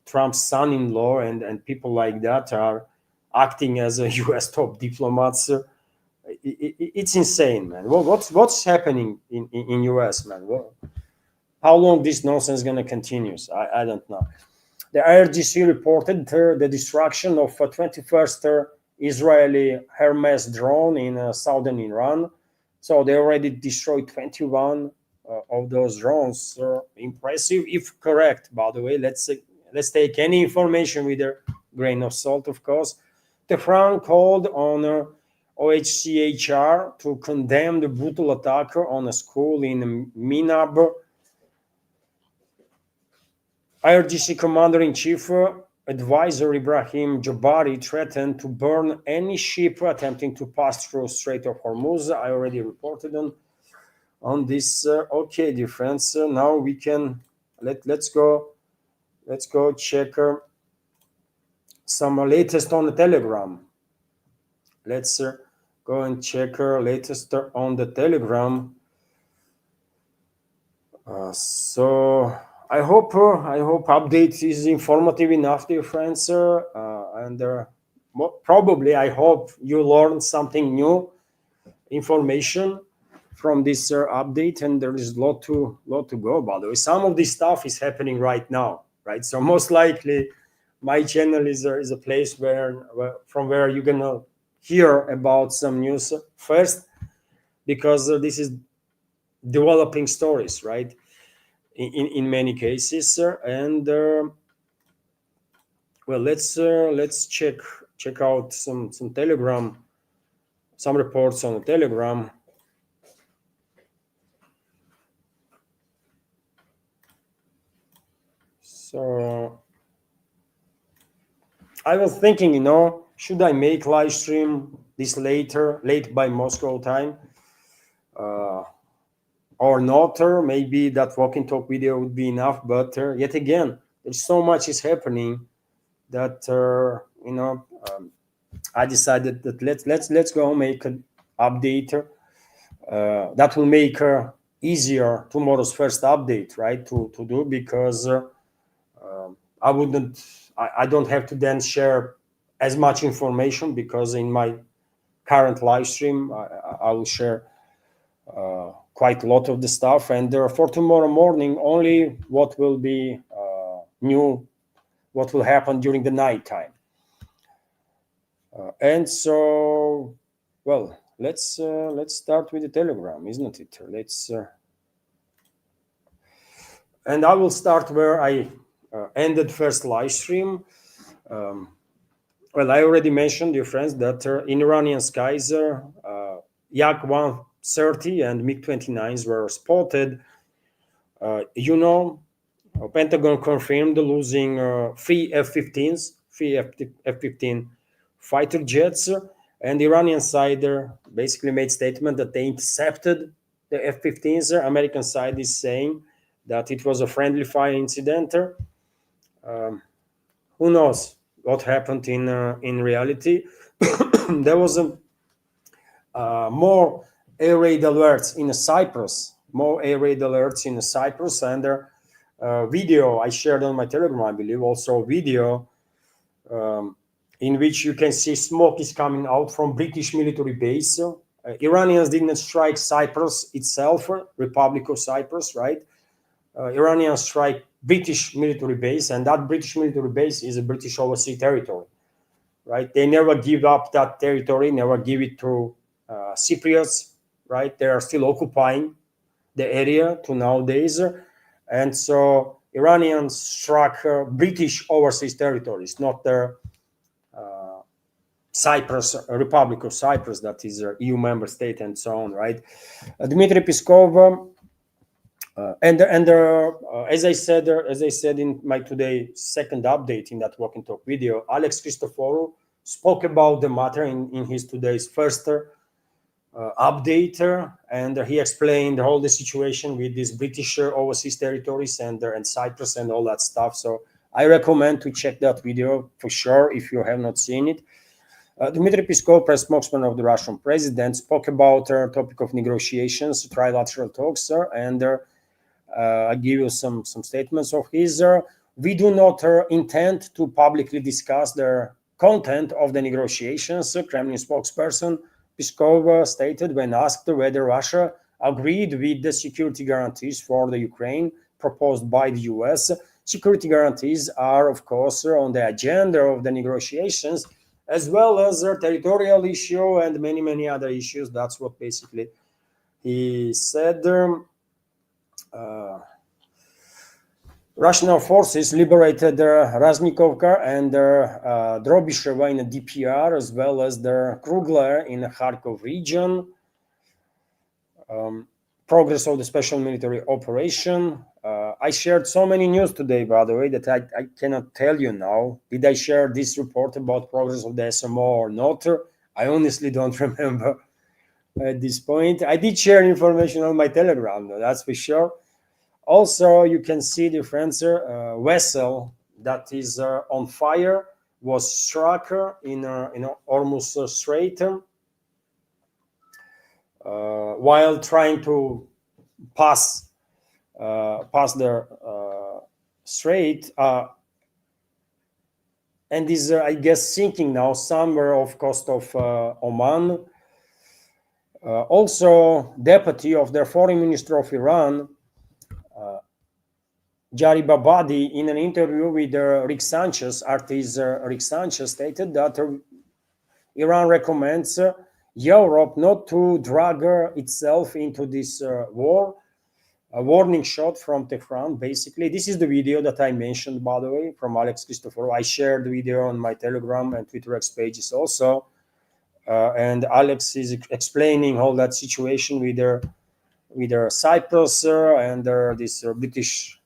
Trump's son-in-law, and people like that are acting as a U.S. top diplomats. It's insane, man. What's happening in U.S., man? how long this nonsense is going to continue. I don't know. The IRGC reported the destruction of a 21st Israeli Hermes drone in southern Iran. So they already destroyed 21 of those drones. Impressive, if correct, by the way. Let's take any information with a grain of salt, of course. Tehran called on OHCHR to condemn the brutal attack on a school in Minab. IRGC Commander-in-Chief Advisor Ibrahim Jabari threatened to burn any ship attempting to pass through Strait of Hormuz. I already reported on this. Okay, dear friends, now we can let's go check some latest on the Telegram. Let's go and check latest on the Telegram. So I hope update is informative enough, dear friends, and probably I hope you learned something new, information from this update, and there is a lot to go. By the way, some of this stuff is happening right now, right? So most likely, my channel is a place from where you're gonna hear about some news first, because this is developing stories, right? In many cases, and well, let's check out some Telegram, some reports on the Telegram. So I was thinking, should I make live stream this late by Moscow time, or not? Maybe that walk and talk video would be enough, but yet again, there's so much is happening that I decided that let's go make an update that will make easier tomorrow's first update, right, to do, because I don't have to then share as much information, because in my current live stream I will share quite a lot of the stuff, and for tomorrow morning only what will be new, what will happen during the night time. And so, well, let's start with the Telegram, isn't it? And I will start where I ended first live stream. Well, I already mentioned, dear friends, that in Iranian skies, Yak-130 and MiG-29s were spotted. Pentagon confirmed losing three F-15 fighter jets, and the Iranian side basically made statement that they intercepted the F-15s. American side is saying that it was a friendly fire incident. Who knows what happened in reality? There was more air raid alerts in Cyprus. And video I shared on my Telegram, I believe, also video in which you can see smoke is coming out from British military base. Iranians didn't strike Cyprus itself, Republic of Cyprus, right? Iranians strike British military base, and that British military base is a British overseas territory, right? They never give up that territory, never give it to Cypriots, right? They are still occupying the area to nowadays. And so Iranians struck British overseas territories, not their Cyprus, Republic of Cyprus, that is an EU member state, and so on, right? Dmitry Peskov, as I said in my today second update in that walk and talk video, Alex Christoforou spoke about the matter in his today's first update, and he explained all the situation with these British overseas territories and Cyprus and all that stuff. So I recommend to check that video for sure if you have not seen it. Dmitry Peskov, press spokesman of the Russian president, spoke about topic of negotiations, trilateral talks, and I give you some statements of his. We do not intend to publicly discuss the content of the negotiations, Kremlin spokesperson Peskov stated when asked whether Russia agreed with the security guarantees for the Ukraine proposed by the US. Security guarantees are, of course, on the agenda of the negotiations, as well as a territorial issue and many, many other issues. That's what basically he said. Russian forces liberated Raznikovka and Drobisheva in the DPR, as well as the Krugler in the Kharkov region. Progress of the special military operation. I shared so many news today, by the way, that I cannot tell you now. Did I share this report about progress of the SMO or not? I honestly don't remember at this point. I did share information on my Telegram, though, that's for sure. Also, you can see the French vessel that is on fire was struck in Hormuz Strait while trying to pass the strait, and is I guess sinking now somewhere off coast of Oman. Also, deputy of the foreign minister of Iran, Jari Babadi, in an interview with Rick Sanchez, artist Rick Sanchez, stated that Iran recommends Europe not to drag itself into this war. A warning shot from Tehran, basically. This is the video that I mentioned, by the way, from Alex Christoforou. I shared the video on my Telegram and Twitter X pages also. And Alex is explaining all that situation with Cyprus and this British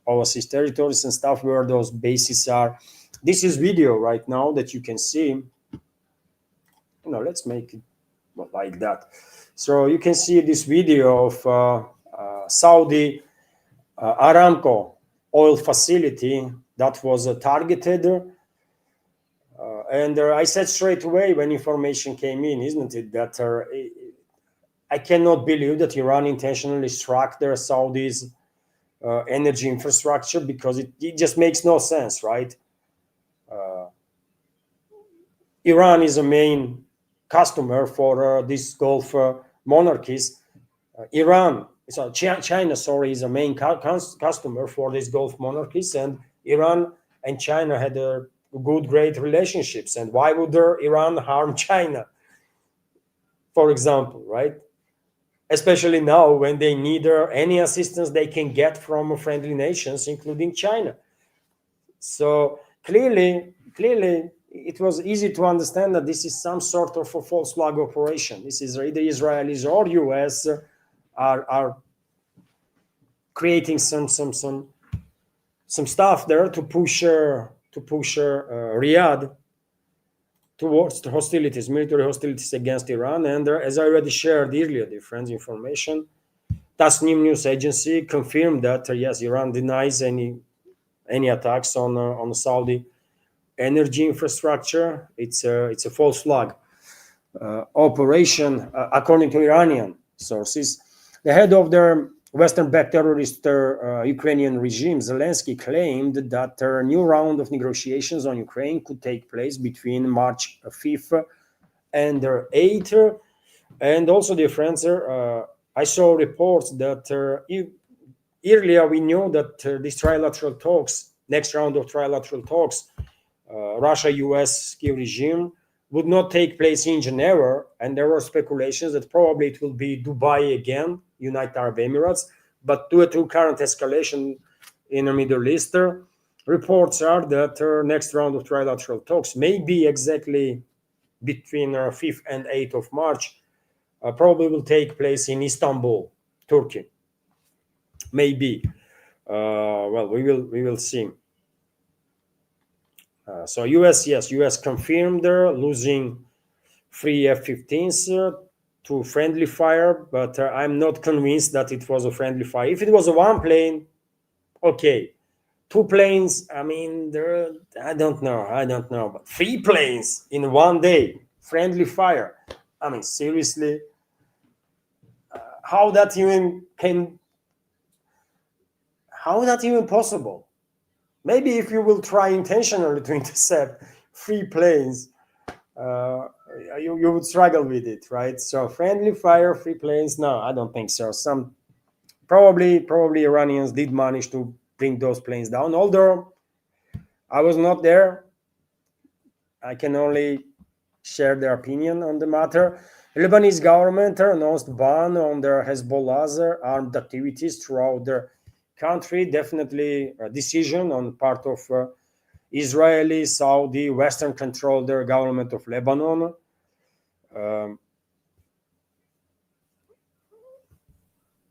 overseas territories and stuff, where those bases are. This is video right now that you can see. Let's make it like that. So you can see this video of Saudi Aramco oil facility that was targeted. And I said straight away when information came in, isn't it, that I cannot believe that Iran intentionally struck their Saudis' energy infrastructure, because it just makes no sense, right? Iran is a main customer for these Gulf monarchies. China, is a main customer for these Gulf monarchies, and Iran and China had great relationships. And why would Iran harm China, for example, right? Especially now when they need any assistance they can get from friendly nations, including China. So clearly, it was easy to understand that this is some sort of a false flag operation. This is either Israelis or US are creating some stuff there to push Riyadh towards the military hostilities against Iran. And as I already shared earlier, the friends information, Tasnim news agency confirmed that yes, Iran denies any attacks on Saudi energy infrastructure. It's a false flag operation, according to Iranian sources. The head of the Western-backed terrorist Ukrainian regime, Zelensky, claimed that a new round of negotiations on Ukraine could take place between March 5th and 8th. And also, dear friends, I saw reports that earlier we knew that these trilateral talks, next round of trilateral talks, Russia-US key regime, would not take place in Geneva, and there were speculations that probably it will be Dubai again, United Arab Emirates. But due to current escalation in the Middle East, reports are that next round of trilateral talks may be exactly between 5th and 8th of March, probably will take place in Istanbul, Turkey. Maybe. Well, we will see. So US confirmed losing 3 F-15s to friendly fire, but I'm not convinced that it was a friendly fire. If it was a one plane, okay. 2 planes, I mean, I don't know, but 3 planes in one day, friendly fire. I mean, seriously, how that even possible? Maybe if you will try intentionally to intercept 3 planes, you would struggle with it, right? So friendly fire, 3 planes, no, I don't think so. Some Probably Iranians did manage to bring those planes down. Although I was not there, I can only share their opinion on the matter. The Lebanese government announced ban on their Hezbollah's armed activities throughout their country. Definitely a decision on part of Israeli, Saudi, Western-controlled government of Lebanon. Um,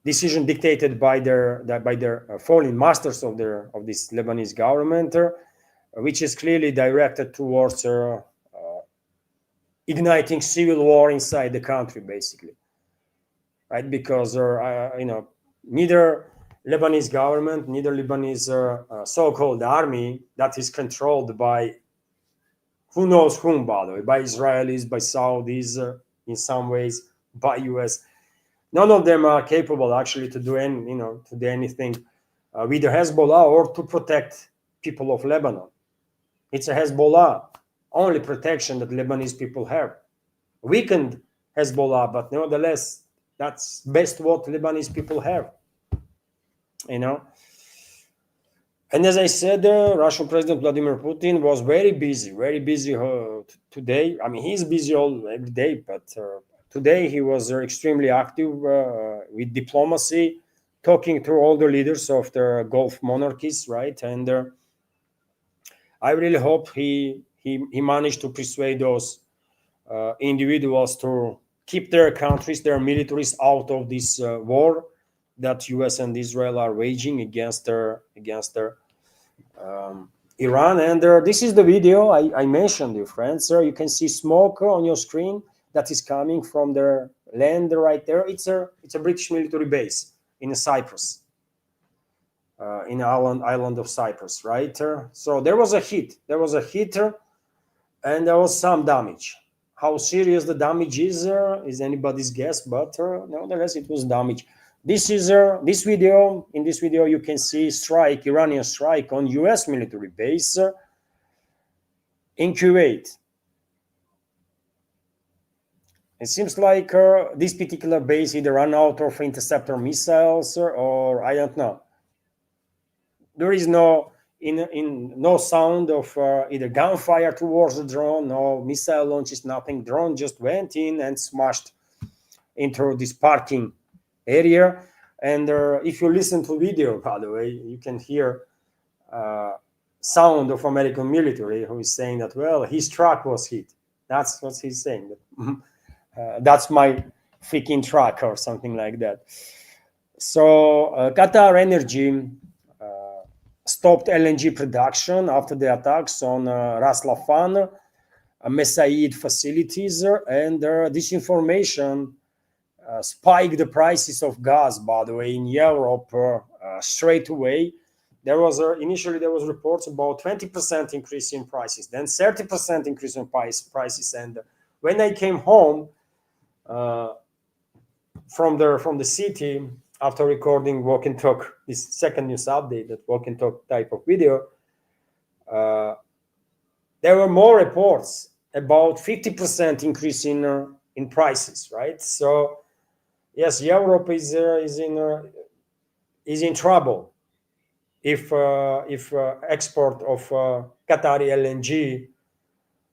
Decision dictated by their foreign masters of this Lebanese government, which is clearly directed towards igniting civil war inside the country, basically, right? Because neither Lebanese government, neither Lebanese so-called army that is controlled by who knows whom, by the way, by Israelis, by Saudis, in some ways, by US. None of them are capable actually to do anything with the Hezbollah or to protect people of Lebanon. It's a Hezbollah only protection that Lebanese people have. Weakened Hezbollah, but nevertheless, that's best what Lebanese people have. And as I said, Russian President Vladimir Putin was very busy today. I mean, he's busy every day, but today he was extremely active with diplomacy, talking to all the leaders of the Gulf monarchies, right? And I really hope he managed to persuade those individuals to keep their countries, their militaries out of this war that US and Israel are waging against Iran. And this is the video I mentioned, you friends. You can see smoke on your screen that is coming from their land right there. It's a British military base in Cyprus, in the island of Cyprus, right? So there was a hit, and there was some damage. How serious the damage is anybody's guess, but nevertheless, it was damage. This is this video. In this video, you can see Iranian strike on U.S. military base in Kuwait. It seems like this particular base either ran out of interceptor missiles or I don't know. There is no sound of either gunfire towards the drone, no missile launches, nothing. Drone just went in and smashed into this parking area. And if you listen to video, by the way, you can hear sound of American military who is saying that, well, his truck was hit. That's what he's saying. That's my freaking truck or something like that. So Qatar Energy stopped LNG production after the attacks on Ras Laffan, Messaid facilities, and this information spiked the prices of gas, by the way, in Europe straight away. Initially there was reports about 20% increase in prices, then 30% increase in prices. And when I came home from the city after recording Walk and Talk, this second news update, that Walk and Talk type of video, there were more reports about 50% increase in prices, right? So yes, Europe is in trouble if export of Qatari LNG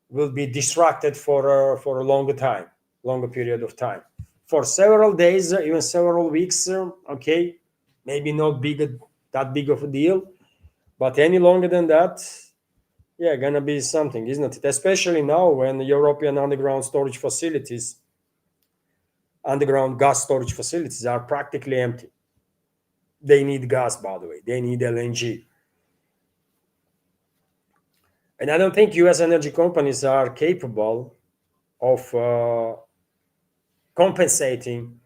will be disrupted for a longer period of time, for several days, even several weeks. Okay, maybe not that big of a deal, but any longer than that, yeah, gonna be something, isn't it? Especially now when the European underground gas storage facilities are practically empty. They need gas, by the way. They need LNG. And I don't think US energy companies are capable of compensating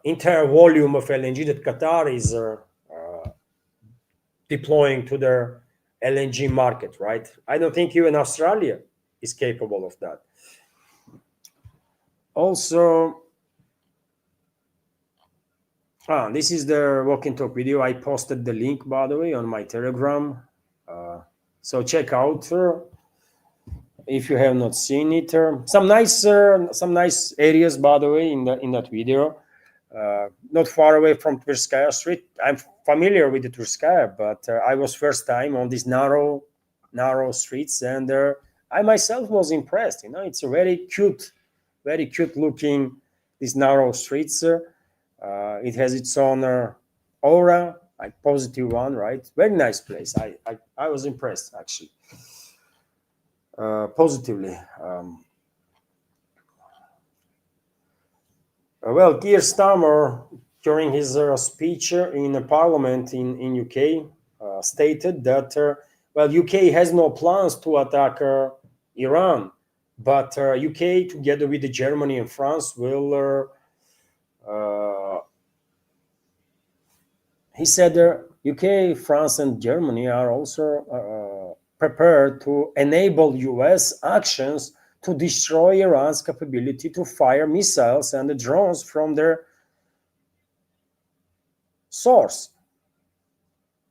entire volume of LNG that Qatar is deploying to their LNG market, right? I don't think even Australia is capable of that. Also, this is the Walk and Talk video. I posted the link, by the way, on my Telegram. So check out if you have not seen it. Some nice areas, by the way, in that video. not far away from Tverskaya Street. I'm familiar with the Tverskaya, but I was first time on these narrow streets, and I myself was impressed. It's a very cute looking these narrow streets. It has its own aura, like positive one, right? Very nice place. I was impressed actually, positively. Well, Keir Starmer, during his speech in a parliament in UK, stated that well, UK has no plans to attack Iran, but UK, together with Germany and France, will. He said UK, France, and Germany are also prepared to enable US actions to destroy Iran's capability to fire missiles and drones from their source.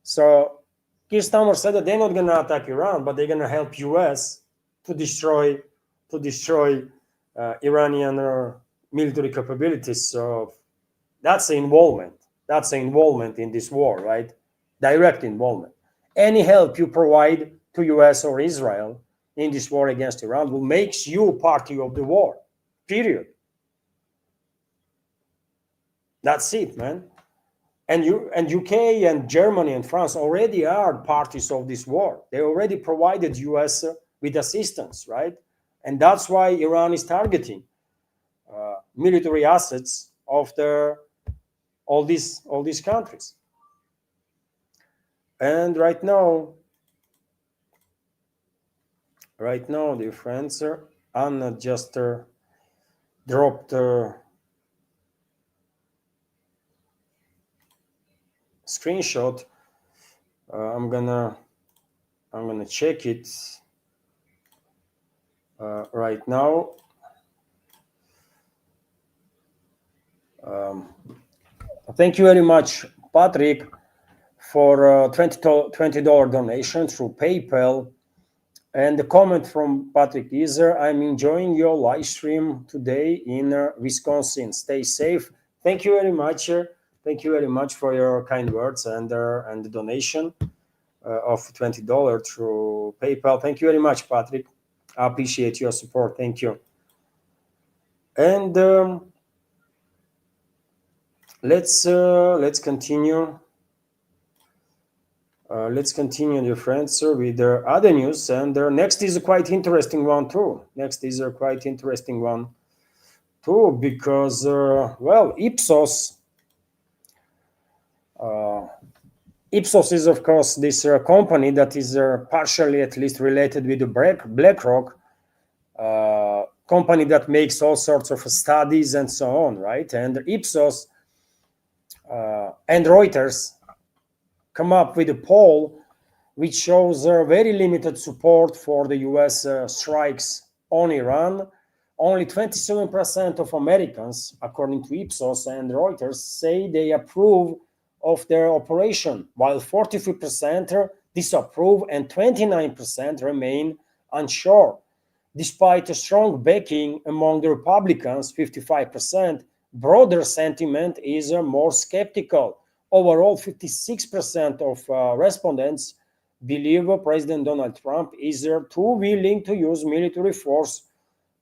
So Keir Starmer said that they're not going to attack Iran, but they're going to help US to destroy Iranian military capabilities. So that's the involvement. That's the involvement in this war, right? Direct involvement. Any help you provide to US or Israel in this war against Iran will make you party of the war. Period. That's it, man. And UK and Germany and France already are parties of this war. They already provided US with assistance, right? And that's why Iran is targeting military assets of all these countries. And right now, dear friends, Anna just dropped a screenshot. I'm gonna check it right now. Thank you very much, Patrick, for $20 donation through PayPal. And the comment from Patrick is, I'm enjoying your live stream today in Wisconsin. Stay safe. Thank you very much. Thank you very much for your kind words and the donation of $20 through PayPal. Thank you very much, Patrick. I appreciate your support. Thank you. And let's continue. Let's continue, dear friends, with other news. And next is a quite interesting one too. Because well, Ipsos is, of course, this company that is partially, at least, related with the BlackRock company that makes all sorts of studies and so on, right? And Ipsos and Reuters come up with a poll which shows very limited support for the US strikes on Iran. Only 27% of Americans, according to Ipsos and Reuters, say they approve of their operation, while 43% disapprove and 29% remain unsure. Despite a strong backing among the Republicans, 55%, broader sentiment is more skeptical. Overall, 56% of respondents believe President Donald Trump is too willing to use military force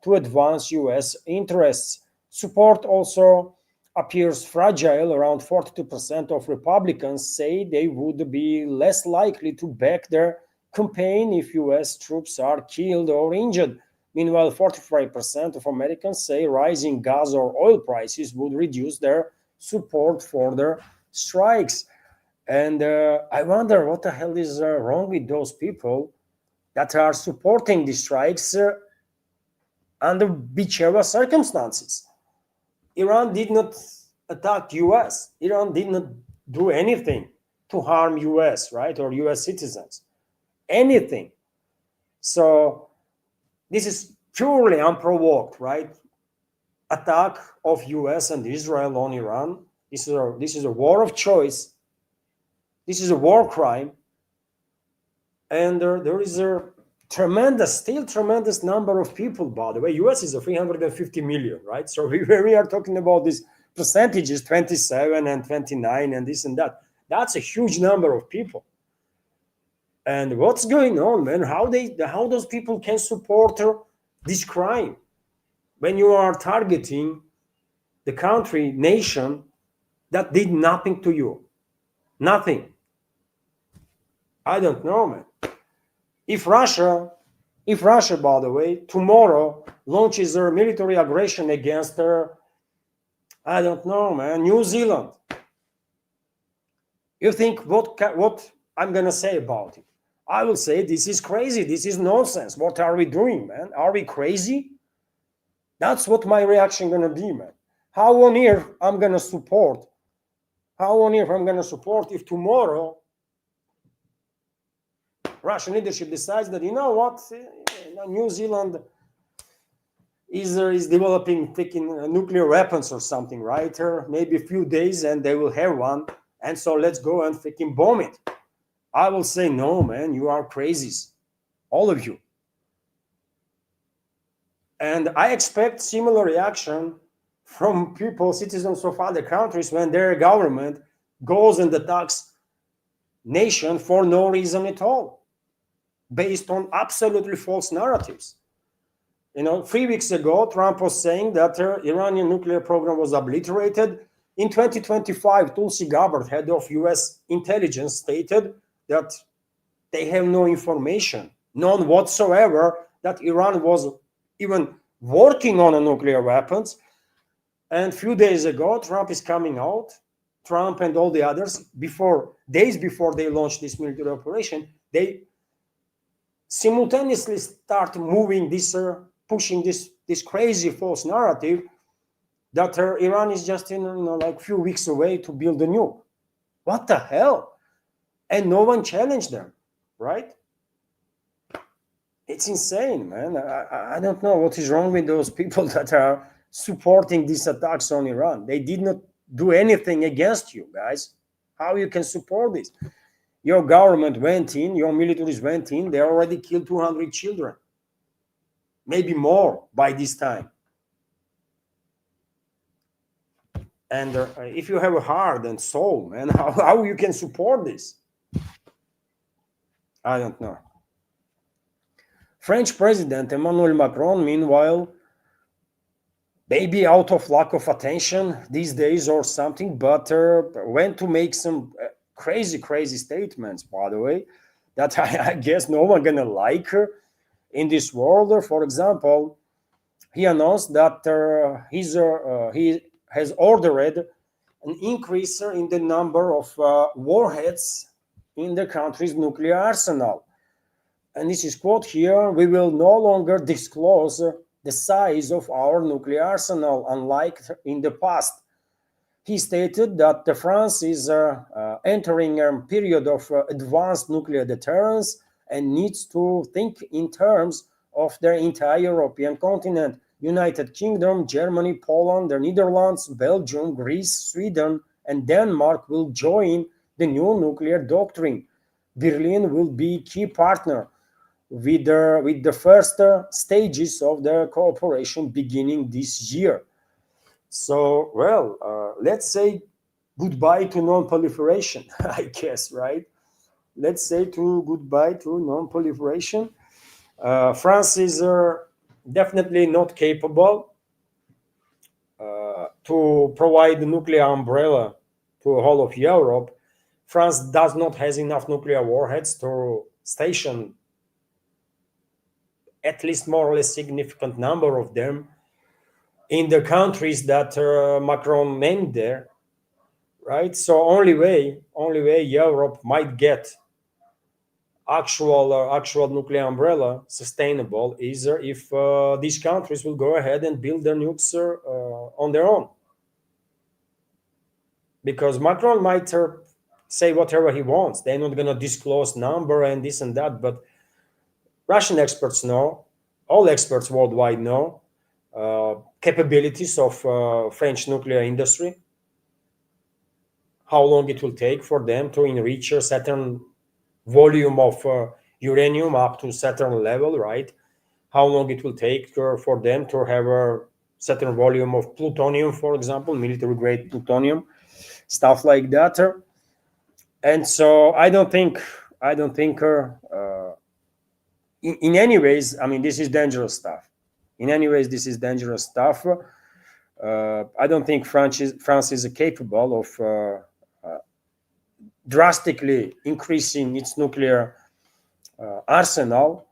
to advance US interests. Support also appears fragile. Around 42% of Republicans say they would be less likely to back their campaign if US troops are killed or injured. Meanwhile, 45% of Americans say rising gas or oil prices would reduce their support for their strikes. And I wonder what the hell is wrong with those people that are supporting the strikes under whichever circumstances. Iran did not attack US. Iran did not do anything to harm US, right, or US citizens. Anything. So this is purely unprovoked, right? Attack of US and Israel on Iran. This is a war of choice. This is a war crime. And there is a tremendous number of people, by the way. US is a 350 million, right? So we are talking about this percentage is 27 and 29 and this and that. That's a huge number of people. And what's going on, man? How those people can support this crime when you are targeting the country, nation that did nothing to you? Nothing. I don't know, man. If Russia, by the way, tomorrow launches their military aggression against their, I don't know, man, New Zealand, you think what I'm gonna say about it? I will say this is crazy. This is nonsense. What are we doing, man? Are we crazy? That's what my reaction gonna be, man. How on earth I'm gonna support? How on earth I'm gonna support if tomorrow Russian leadership decides that, you know what, New Zealand is developing freaking nuclear weapons or something, right? Maybe a few days and they will have one, and so let's go and freaking bomb it. I will say, no, man, you are crazies, all of you. And I expect similar reaction from people, citizens of other countries, when their government goes and attacks nation for no reason at all, based on absolutely false narratives. 3 weeks ago, Trump was saying that the Iranian nuclear program was obliterated. In 2025, Tulsi Gabbard, head of US intelligence, stated that they have no information, none whatsoever, that Iran was even working on nuclear weapons. And a few days ago, Trump is coming out, Trump and all the others, days before they launched this military operation, they simultaneously start moving this, pushing this crazy false narrative that Iran is just like few weeks away to build a nuke. What the hell? And no one challenged them, right? It's insane, man. I don't know what is wrong with those people that are supporting these attacks on Iran. They did not do anything against you, guys. How you can support this? Your government went in, your militaries went in, they already killed 200 children. Maybe more by this time. And if you have a heart and soul, man, how you can support this? I don't know. French President Emmanuel Macron, meanwhile, maybe out of lack of attention these days or something, but went to make some crazy statements, by the way, that I guess no one gonna like in this world. For example, he announced that he has ordered an increase in the number of warheads in the country's nuclear arsenal. And this is quote here: "We will no longer disclose the size of our nuclear arsenal, unlike in the past." He stated that France is entering a period of advanced nuclear deterrence and needs to think in terms of the entire European continent. United Kingdom, Germany, Poland, the Netherlands, Belgium, Greece, Sweden, and Denmark will join the new nuclear doctrine. Berlin will be key partner with the first stages of the cooperation beginning this year. So, well, let's say goodbye to non-proliferation, I guess, right? Let's say goodbye to non-proliferation. France is definitely not capable to provide the nuclear umbrella to the whole of Europe. France does not have enough nuclear warheads to station at least more or less significant number of them in the countries that Macron named there, right? So only way Europe might get actual nuclear umbrella sustainable is if these countries will go ahead and build their nukes on their own. Because Macron might say whatever he wants. They're not going to disclose number and this and that, but Russian experts know, all experts worldwide know, capabilities of French nuclear industry, how long it will take for them to enrich a certain volume of uranium up to a certain level, right? How long it will take for them to have certain volume of plutonium, for example, military grade plutonium, stuff like that. And so I don't think in any ways, I mean, this is dangerous stuff. In any ways, this is dangerous stuff. I don't think France is capable of drastically increasing its nuclear arsenal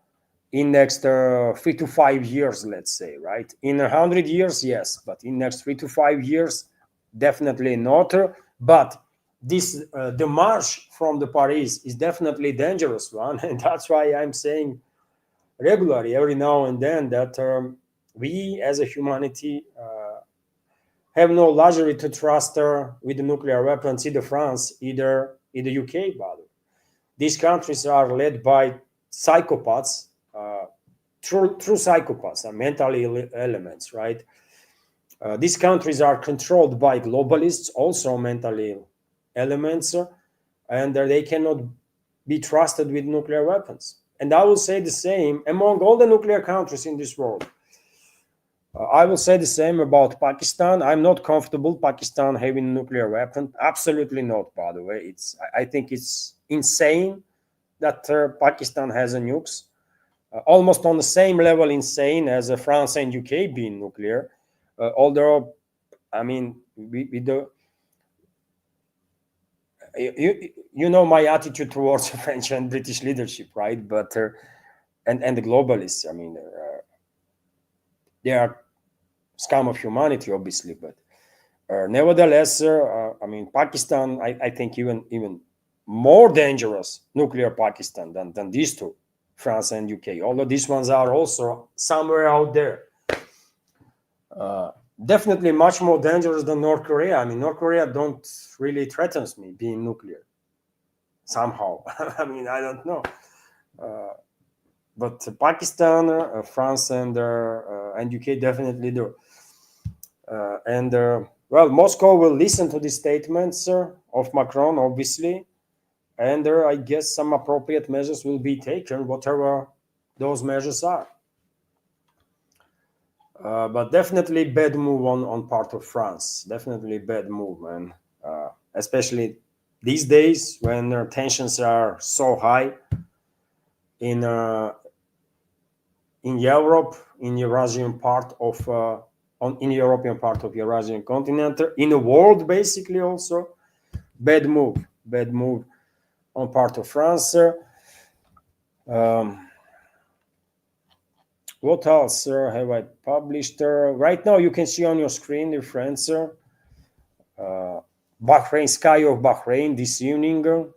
in next 3 to 5 years, let's say, right? In 100 years, yes, but in next 3 to 5 years, definitely not. But this the march from the Paris is definitely dangerous one, and that's why I'm saying regularly, every now and then, that we as a humanity have no luxury to trust with the nuclear weapons, either France, either UK. But these countries are led by psychopaths, true psychopaths, and mental elements, right? These countries are controlled by globalists, also mentally elements, and they cannot be trusted with nuclear weapons. And I will say the same among all the nuclear countries in this world. I will say the same about Pakistan. I'm not comfortable Pakistan having a nuclear weapon. Absolutely not. By the way, I think it's insane that Pakistan has a nukes. Almost on the same level insane as France and UK being nuclear. Although, I mean, we do. You know my attitude towards French and British leadership, right? But and the globalists. I mean, they are scum of humanity, obviously. But nevertheless, I mean, Pakistan. I think even more dangerous nuclear Pakistan than these two, France and UK. Although these ones are also somewhere out there. Definitely much more dangerous than North Korea. I mean, North Korea don't really threatens me being nuclear somehow. I mean, I don't know. But Pakistan, France, and UK definitely do. Well, Moscow will listen to the statements of Macron, obviously, and I guess some appropriate measures will be taken, whatever those measures are. But definitely bad move on part of France. Definitely bad move, man. Especially these days when tensions are so high in Europe, in Eurasian part of in European part of Eurasian continent, in the world basically also. Bad move on part of France. What else have I published? Right now, you can see on your screen, dear friends, Bahrain, sky of Bahrain this evening.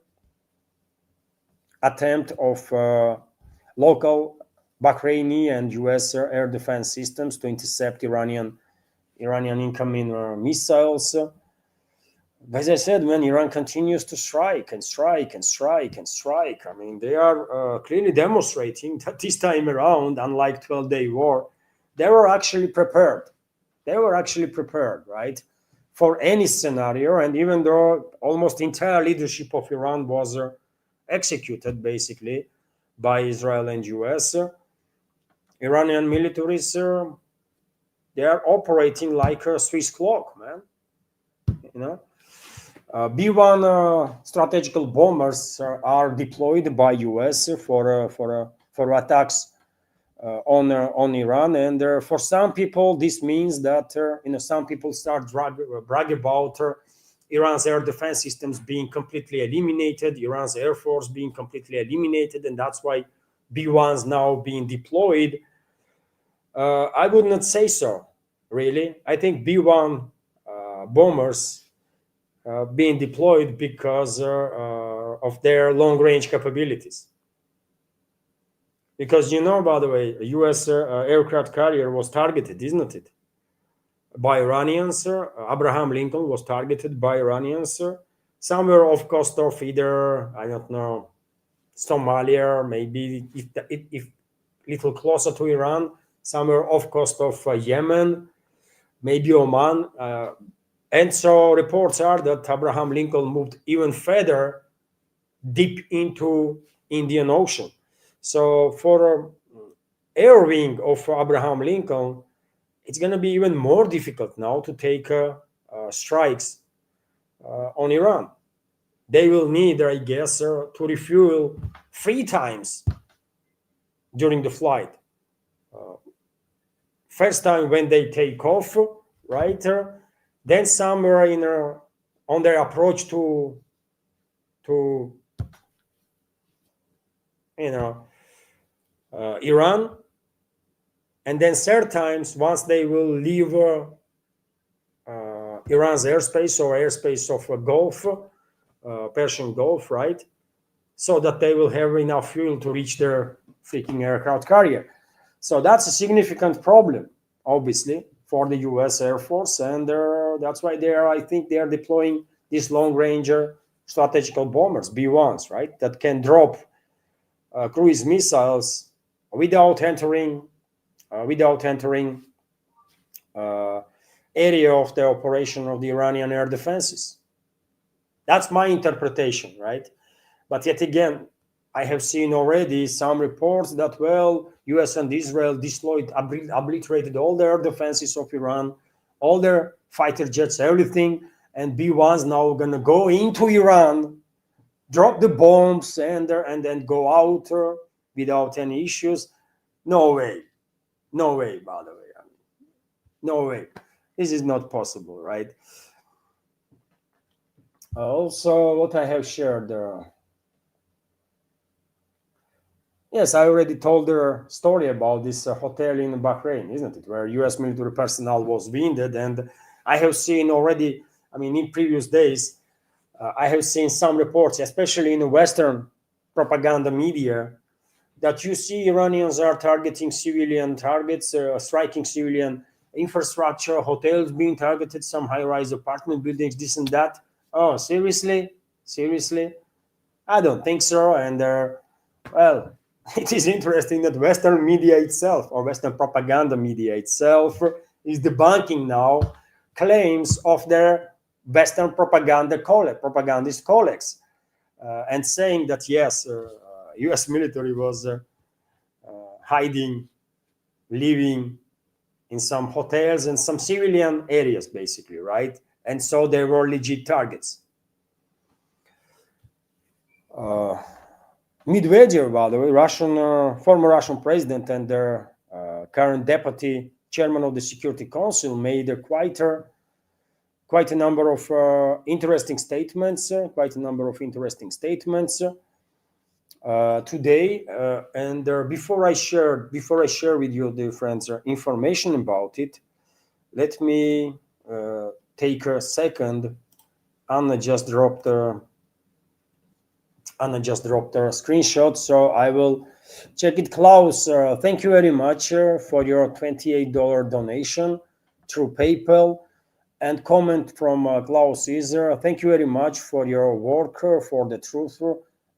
Attempt of local Bahraini and US air defense systems to intercept Iranian incoming missiles. As I said, when Iran continues to strike and strike and strike and strike, I mean, they are clearly demonstrating that this time around, unlike 12-day war, they were actually prepared. They were actually prepared, right, for any scenario. And even though almost entire leadership of Iran was executed, basically, by Israel and US, Iranian militaries, they are operating like a Swiss clock, man. You know? B-1 strategical bombers are deployed by US for attacks on Iran, and for some people this means that some people start brag about Iran's air defense systems being completely eliminated, Iran's air force being completely eliminated, and that's why B-1s now being deployed. I would not say so, really. I think B-1 bombers being deployed because of their long-range capabilities. Because, by the way, a U.S. Aircraft carrier was targeted, isn't it? By Iranians. Abraham Lincoln was targeted by Iranians. Somewhere off coast of either, I don't know, Somalia, maybe if little closer to Iran, somewhere off coast of Yemen, maybe Oman. And so reports are that Abraham Lincoln moved even further deep into Indian Ocean. So for air wing of Abraham Lincoln, it's going to be even more difficult now to take strikes on Iran. They will need, I guess, to refuel 3 times during the flight. First time when they take off, right? Then somewhere in on their approach to Iran, and then third times once they will leave Iran's airspace or airspace of a Gulf, Persian Gulf, right? So that they will have enough fuel to reach their freaking aircraft carrier. So that's a significant problem, obviously, for the U.S. Air Force, and that's why I think they are deploying these long-range strategical bombers, B-1s, right, that can drop cruise missiles without entering area of the operation of the Iranian air defenses. That's my interpretation, right? But yet again, I have seen already some reports that, well, US and Israel obliterated all their defenses of Iran, all their fighter jets, everything, and B-1s now going to go into Iran, drop the bombs, and then go out without any issues. No way. No way, by the way. I mean, no way. This is not possible, right? Also, what I have shared yes, I already told the story about this hotel in Bahrain, isn't it? Where US military personnel was wounded. And I have seen already, I mean, in previous days, I have seen some reports, especially in the Western propaganda media, that you see Iranians are targeting civilian targets, striking civilian infrastructure, hotels being targeted, some high-rise apartment buildings, this and that. Oh, seriously? Seriously? I don't think so. And, well, it is interesting that Western media itself, or Western propaganda media itself, is debunking now claims of their Western propagandist colleagues, and saying that, yes, US military was hiding, living in some hotels and some civilian areas, basically, right? And so they were legit targets. Medvedev, by the way, former Russian president and their current deputy chairman of the Security Council, made quite a number of interesting statements. Today, and before I share with you, dear friends, information about it, let me take a second. Anna just dropped a screenshot, so I will check it. Klaus, thank you very much for your $28 donation through PayPal. And comment from Klaus is, thank you very much for your work for the truth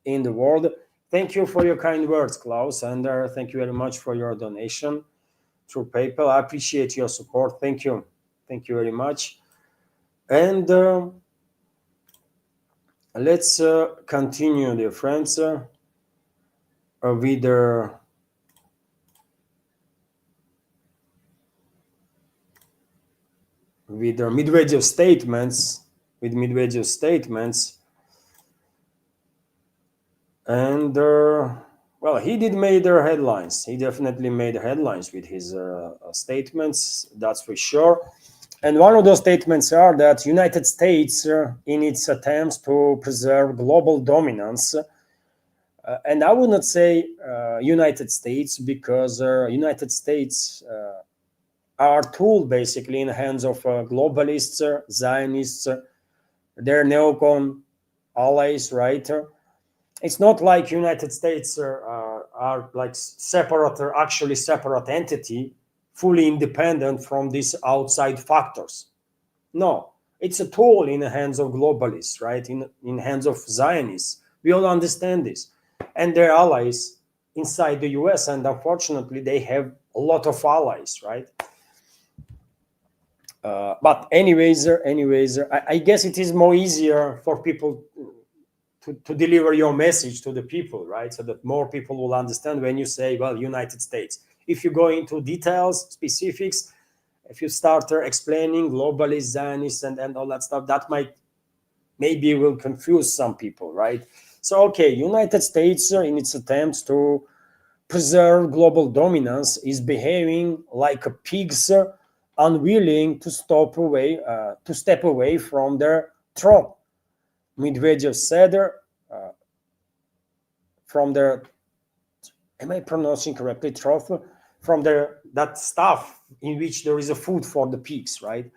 in the world. Thank you for your kind words, Klaus, and thank you very much for your donation through PayPal. I appreciate your support. Thank you very much. And let's continue, dear friends, with Medvedev statements. And well, he did make their headlines. He definitely made headlines with his statements, that's for sure. And one of those statements are that United States, in its attempts to preserve global dominance, and I would not say United States, because United States are a tool basically in the hands of globalists, Zionists, their neocon allies, right? It's not like United States are like actually separate entity, fully independent from these outside factors. No, it's a tool in the hands of globalists, right? In hands of Zionists. We all understand this. And their allies inside the US, and unfortunately they have a lot of allies, right? But anyways, I guess it is more easier for people to deliver your message to the people, right? So that more people will understand when you say, well, United States. If you go into details, specifics, if you start explaining globalist Zionists and all that stuff, that maybe will confuse some people, right? So, okay, United States, in its attempts to preserve global dominance, is behaving like a pigs, unwilling to step away from their throne. Medvedev said, from their, am I pronouncing correctly, trough, from that stuff in which there is a food for the pigs, right?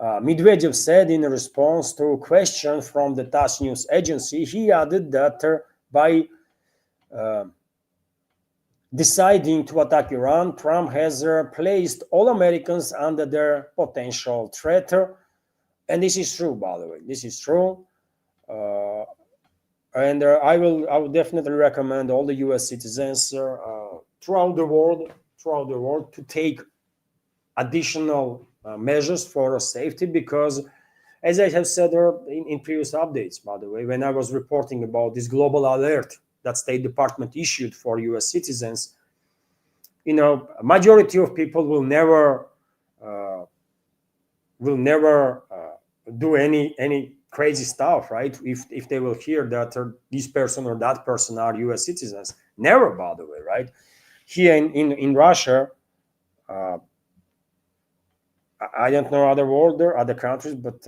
Medvedev said in response to a question from the TASS news agency, he added that by deciding to attack Iran, Trump has placed all Americans under their potential threat. And this is true, by the way. This is true. And I would definitely recommend all the U.S. citizens throughout the world to take additional measures for safety, because, as I have said in previous updates, by the way, when I was reporting about this global alert that State Department issued for U.S. citizens, a majority of people will never do any crazy stuff, right? If they will hear that this person or that person are U.S. citizens, never, by the way, right? Here in Russia, I don't know other countries, but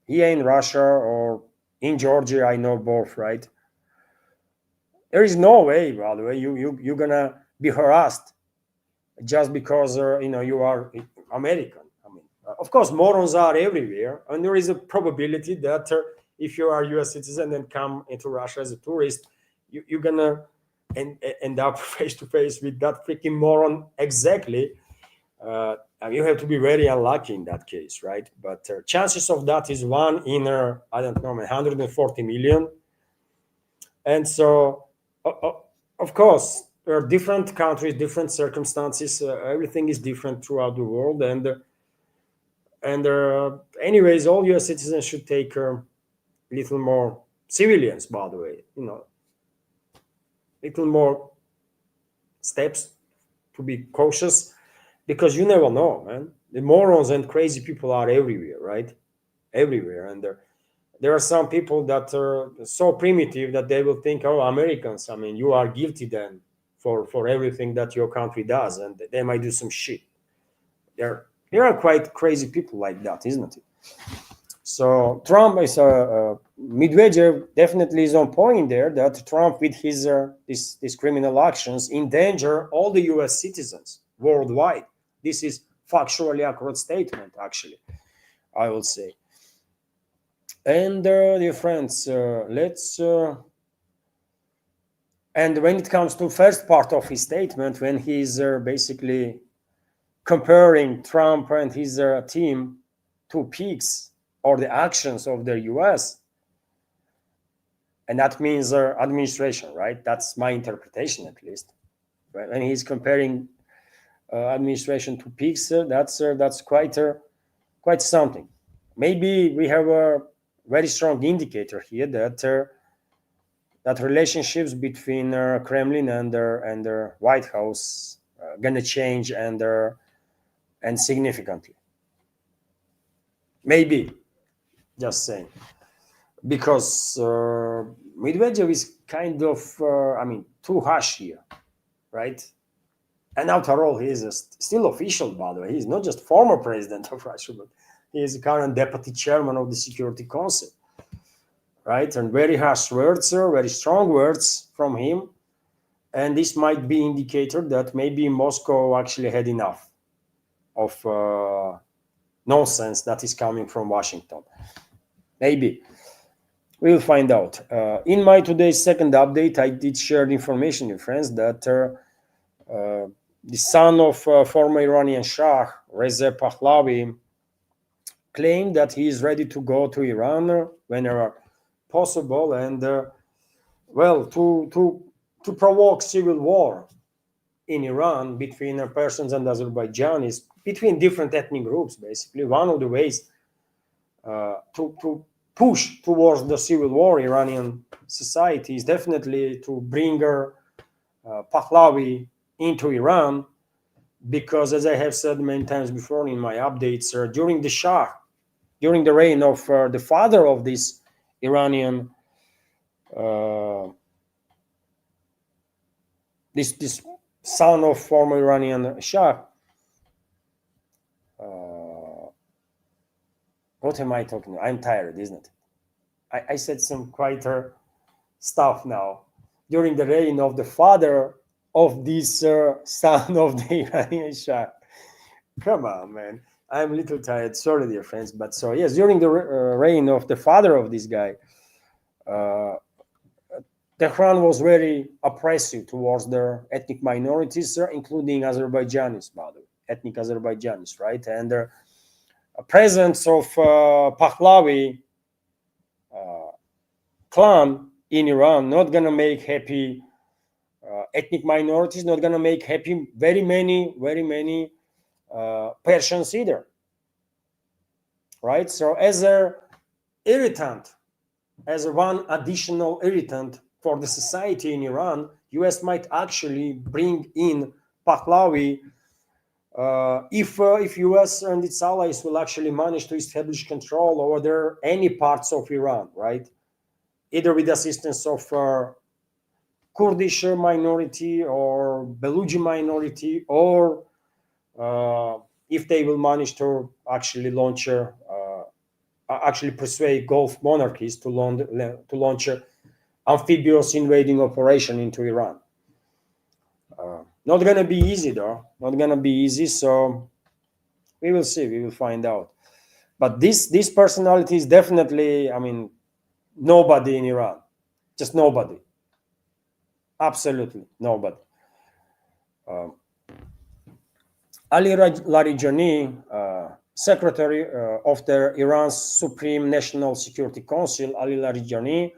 here in Russia or in Georgia, I know both, right? There is no way, by the way, you're gonna be harassed just because you are American. I mean, of course, morons are everywhere, and there is a probability that if you are a U.S. citizen and come into Russia as a tourist, you're gonna end up face to face with that freaking moron exactly. You have to be very unlucky in that case, right? But chances of that is 1 in I don't know, 140 million. And so, of course, there are different countries, different circumstances. Everything is different throughout the world, and anyways, all U.S. citizens should take a little more civilians, by the way, little more steps to be cautious, because you never know, man. The morons and crazy people are everywhere, right? Everywhere. And there are some people that are so primitive that they will think, oh, Americans, I mean, you are guilty then for everything that your country does, and they might do some shit. There are quite crazy people like that, isn't it? So Trump is Medvedev definitely is on point there, that Trump with his these criminal actions endanger all the U.S. citizens worldwide. This is factually accurate statement, actually, I will say. And dear friends, let's. And when it comes to first part of his statement, when he's basically comparing Trump and his team to pigs, or the actions of the U.S., and that means administration, right? That's my interpretation, at least. Right? When he's comparing administration to pigs, that's quite something. Maybe we have a very strong indicator here that relationships between Kremlin and the White House gonna change and significantly. Maybe, just saying, because Medvedev is kind of too harsh here, right? And after all, he is still official, by the way. He's not just former president of Russia, but he is the current deputy chairman of the Security Council, right? And very harsh words, very strong words from him. And this might be indicator that maybe Moscow actually had enough of nonsense that is coming from Washington. Maybe. We'll find out. In my today's second update, I did share the information, your friends, that the son of former Iranian Shah, Reza Pahlavi, claimed that he is ready to go to Iran whenever possible, and to provoke civil war in Iran between Persians and Azerbaijanis, between different ethnic groups. Basically, one of the ways to push towards the civil war Iranian society is definitely to bring Pahlavi into Iran, because, as I have said many times before in my updates, during the Shah, during the reign of the father of this Iranian, uh, this son of former Iranian Shah. What am I talking about? I'm tired, isn't it? I said some quieter stuff now. During the reign of the father of this son of the Iranian Shah. Come on, man. I'm a little tired. Sorry, dear friends. But so, yes, during the reign of the father of this guy, uh, Tehran was very oppressive towards their ethnic minorities, including Azerbaijanis, by the way, ethnic Azerbaijanis, right? And the presence of Pahlavi clan in Iran not gonna make happy ethnic minorities, not gonna make happy very many Persians either, right? So as a irritant, as one additional irritant for the society in Iran, US might actually bring in Pahlavi if US and its allies will actually manage to establish control over any parts of Iran, right? Either with assistance of Kurdish minority or Baluchi minority, or if they will manage to actually launch actually persuade Gulf monarchies to launch amphibious invading operation into Iran. Not gonna be easy though. Not gonna be easy. So we will see. We will find out. But this personality is definitely, I mean, nobody in Iran. Just nobody. Absolutely nobody. Ali Larijani, secretary of the Iran's Supreme National Security Council, Ali Larijani,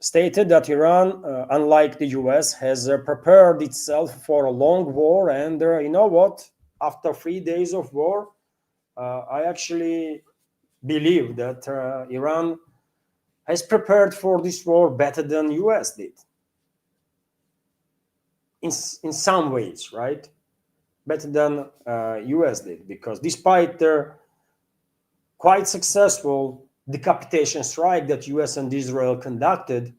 stated that Iran, unlike the US, has prepared itself for a long war. And you know what? After 3 days of war, I actually believe that Iran has prepared for this war better than US did. In some ways, right? Better than US did, because despite their quite successful decapitation strike that US and Israel conducted,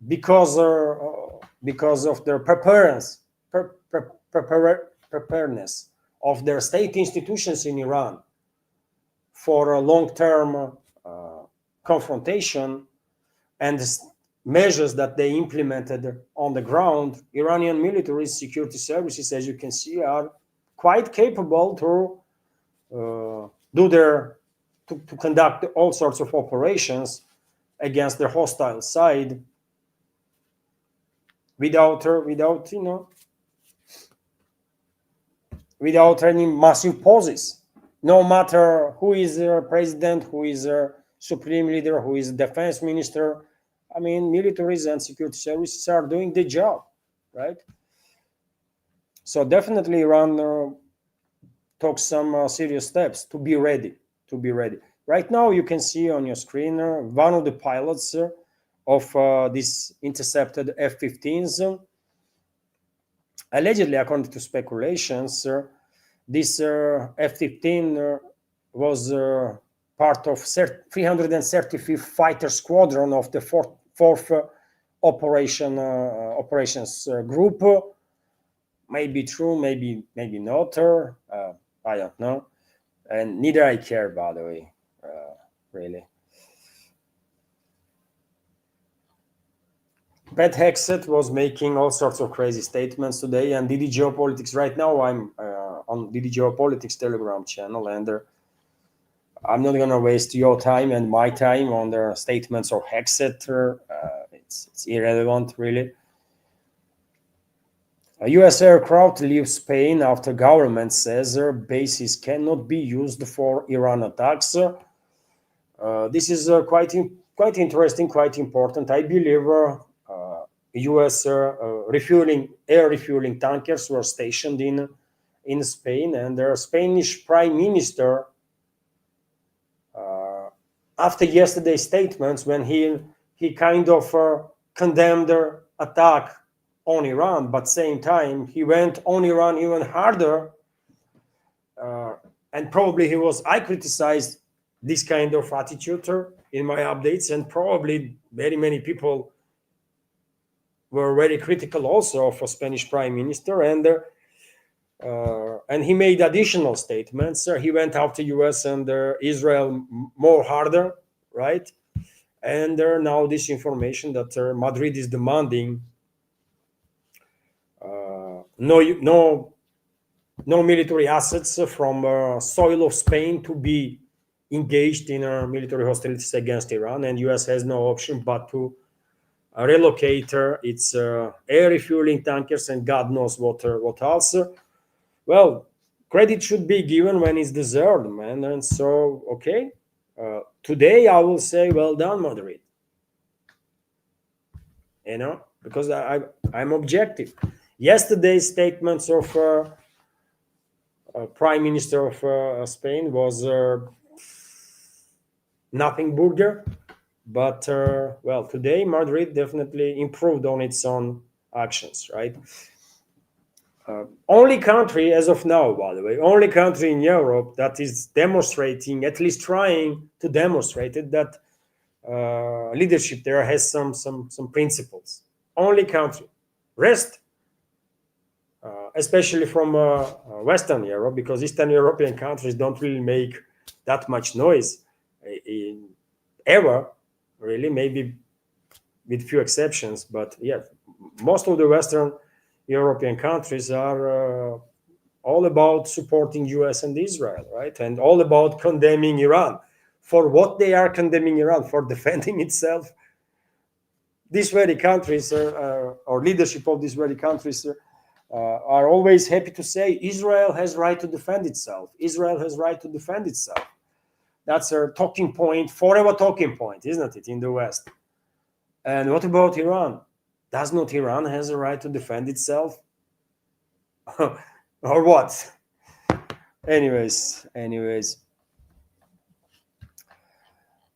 because of their preparedness of their state institutions in Iran for a long-term confrontation, and measures that they implemented on the ground, Iranian military security services, as you can see, are quite capable to to conduct all sorts of operations against the hostile side without any massive pauses. No matter who is their president, who is their supreme leader, who is defense minister, I mean, militaries and security services are doing the job, right? So definitely Iran took some serious steps to be ready. Right now, you can see on your screen one of the pilots of this intercepted F-15s. Allegedly, according to speculations, this F-15 was part of 335th Fighter Squadron of the 4th Operations Group. Maybe true, maybe not. I don't know, and neither I care, by the way, really. Pat Hexet was making all sorts of crazy statements today, and DD Geopolitics. Right now, I'm on DD Geopolitics Telegram channel, and I'm not gonna waste your time and my time on the statements of Hexet. It's irrelevant, really. A U.S. aircraft leaves Spain after government says their bases cannot be used for Iran attacks. This is quite interesting, quite important. I believe U.S. air refueling tankers were stationed in Spain, and their Spanish Prime Minister, after yesterday's statements, when he kind of condemned their attack on Iran, but same time he went on Iran even harder. And probably I criticized this kind of attitude in my updates, and probably very many people were very critical also of a Spanish prime minister, and he made additional statements. He went after US and Israel more harder, right? And now this information that Madrid is demanding no military assets from soil of Spain to be engaged in military hostilities against Iran, and US has no option but to relocate its air refueling tankers and God knows what else. Well, credit should be given when it's deserved, man. And so, okay, today I will say, well done, Madrid. Because I'm objective. Yesterday's statements of Prime Minister of Spain was nothing burger, but well, today Madrid definitely improved on its own actions, right? Only country as of now, by the way, only country in Europe that is demonstrating, at least trying to demonstrate it, that leadership there has some principles. Only country. Rest, especially from Western Europe, because Eastern European countries don't really make that much noise ever, really, maybe with few exceptions. But yeah, most of the Western European countries are all about supporting US and Israel, right? And all about condemning Iran. For what they are condemning Iran? For defending itself. These very countries, or leadership of these very countries, are always happy to say Israel has right to defend itself. Israel has right to defend itself. That's a talking point, forever talking point, isn't it, in the West? And what about Iran? Does not Iran has a right to defend itself? Or what? Anyways.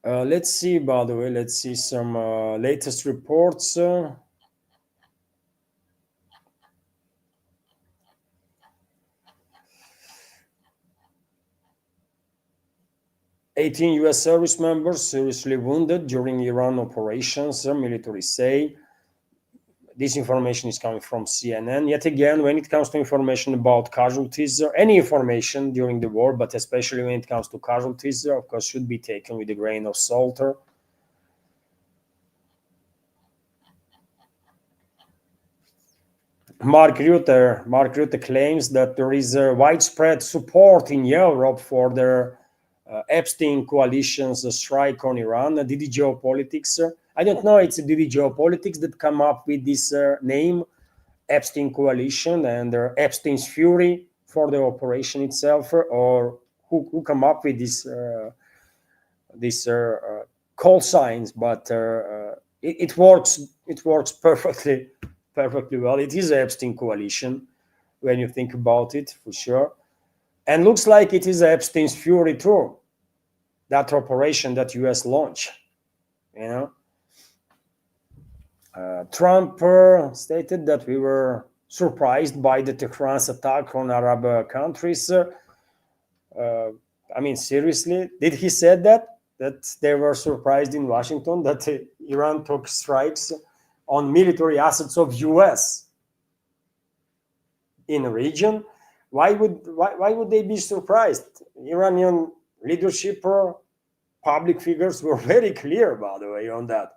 Let's see, by the way, let's see some latest reports. 18 US service members seriously wounded during Iran operations, military say. This information is coming from CNN. Yet again, when it comes to information about casualties, or any information during the war, but especially when it comes to casualties, of course, should be taken with a grain of salt. Mark Rutte claims that there is widespread support in Europe for their Epstein coalition's strike on Iran. DD Geopolitics. I don't know, it's DD Geopolitics that come up with this name, Epstein coalition, and Epstein's fury for the operation itself, or who come up with this call signs, but it works perfectly well. It is Epstein coalition when you think about it, for sure. And looks like it is Epstein's fury too, that operation that US launched. Trump stated that we were surprised by the Tehran's attack on Arab countries. I mean, seriously, did he say that they were surprised in Washington that Iran took strikes on military assets of US in a region? Why would they be surprised? Iranian leadership or public figures were very clear, by the way, on that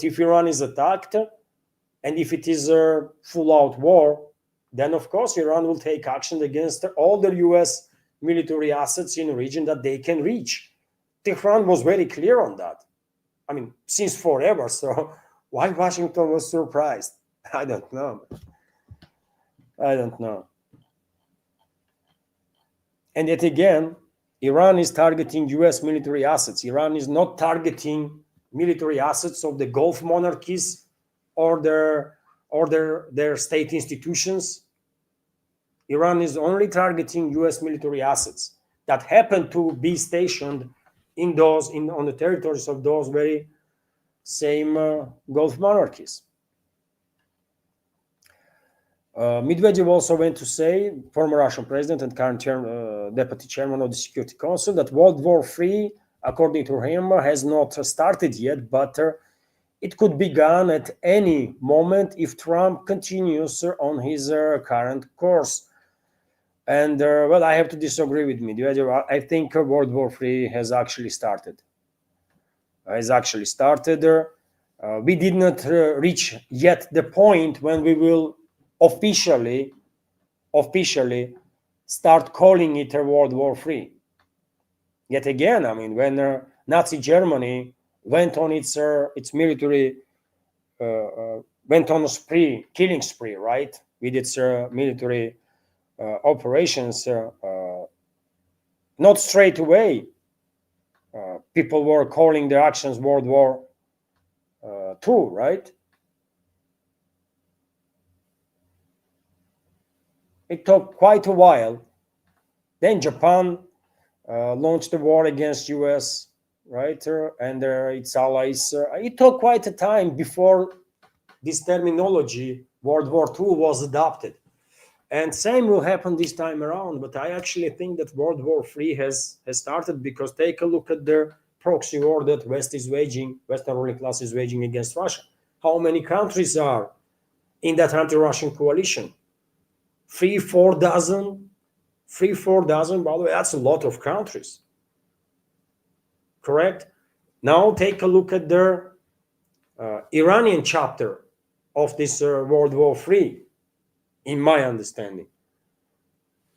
if Iran is attacked, and if it is a full-out war, then of course Iran will take action against all the US military assets in a region that they can reach. Tehran was very clear on that. I mean, since forever. So why Washington was surprised? I don't know. And yet again, Iran is targeting US military assets. Iran is not targeting military assets of the Gulf monarchies or their state institutions. Iran is only targeting US military assets that happen to be stationed on the territories of those very same Gulf monarchies. Medvedev also went to say, former Russian president and current deputy chairman of the Security Council, that World War III, according to him, has not started yet, but it could begin at any moment if Trump continues on his current course. And well, I have to disagree with Medvedev. I think World War III has actually started. We did not reach yet the point when we will officially start calling it a World War III. Yet again, I mean, when Nazi Germany went on its military went on a killing spree, right, with its military operations, not straight away. People were calling their actions World War II, right? It took quite a while. Then Japan launched the war against US, right, and its allies. It took quite a time before this terminology, World War II, was adopted. And same will happen this time around. But I actually think that World War III has started, because take a look at the proxy war that Western ruling class is waging against Russia. How many countries are in that anti-Russian coalition? 3-4 dozen. 3-4 dozen, by the way, that's a lot of countries. Correct? Now take a look at the Iranian chapter of this World War III, in my understanding.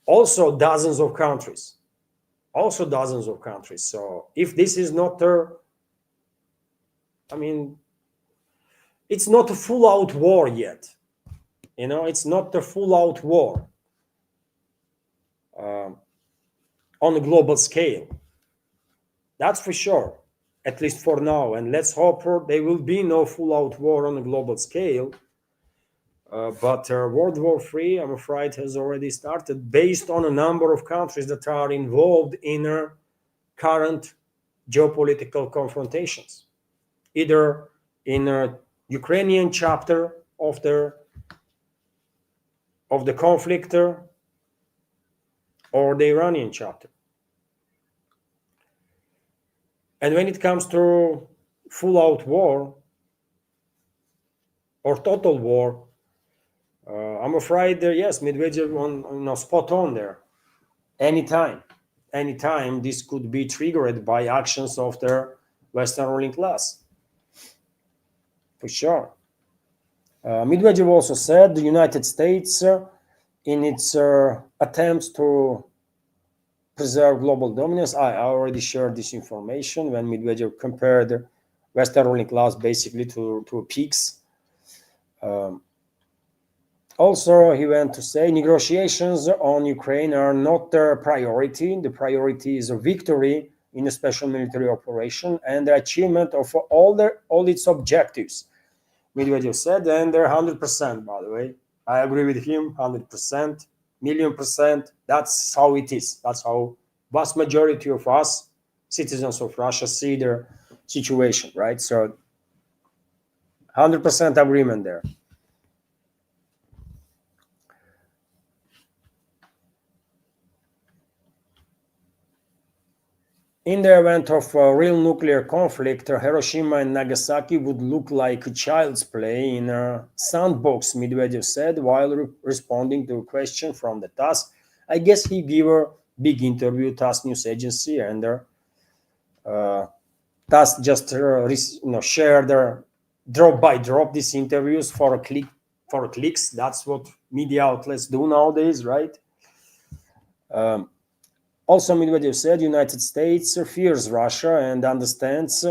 Also dozens of countries. So if this is not it's not a full-out war yet. It's not a full-out war on a global scale. That's for sure, at least for now. And let's hope there will be no full-out war on a global scale. But World War III, I'm afraid, has already started, based on a number of countries that are involved in current geopolitical confrontations, either in a Ukrainian chapter of the conflict or the Iranian chapter. And when it comes to full-out war or total war, I'm afraid, yes, Medvedev on spot on there. Anytime this could be triggered by actions of the Western ruling class, for sure. Medvedev also said the United States, in its attempts to preserve global dominance, I already shared this information when Medvedev compared Western ruling class basically to pigs. Also, he went to say negotiations on Ukraine are not their priority. The priority is a victory in a special military operation and the achievement of all its objectives, Medvedev said, and they're 100%, by the way. I agree with him, 100%, million%. That's how it is. That's how vast majority of us, citizens of Russia, see their situation, right? So 100% agreement there. In the event of a real nuclear conflict, Hiroshima and Nagasaki would look like child's play in a sandbox, Medvedev said, while responding to a question from the TASS. I guess he gave a big interview, TASS news agency, and TASS just shared drop by drop these interviews for clicks. That's what media outlets do nowadays, right? Also, Medvedev said United States fears Russia and understands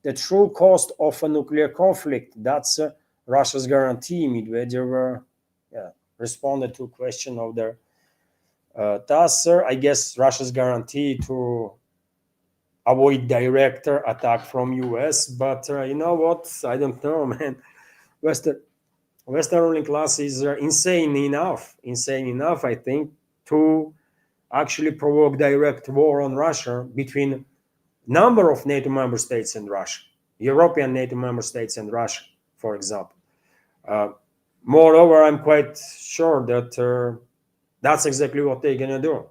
the true cost of a nuclear conflict. That's Russia's guarantee. Medvedev responded to a question of the TASS. I guess Russia's guarantee to avoid direct attack from US. But you know what? I don't know, man. Western ruling class is insane enough, I think, to actually provoke direct war on Russia between number of NATO member states and Russia, European NATO member states and Russia, for example. Moreover, I'm quite sure that that's exactly what they're gonna do,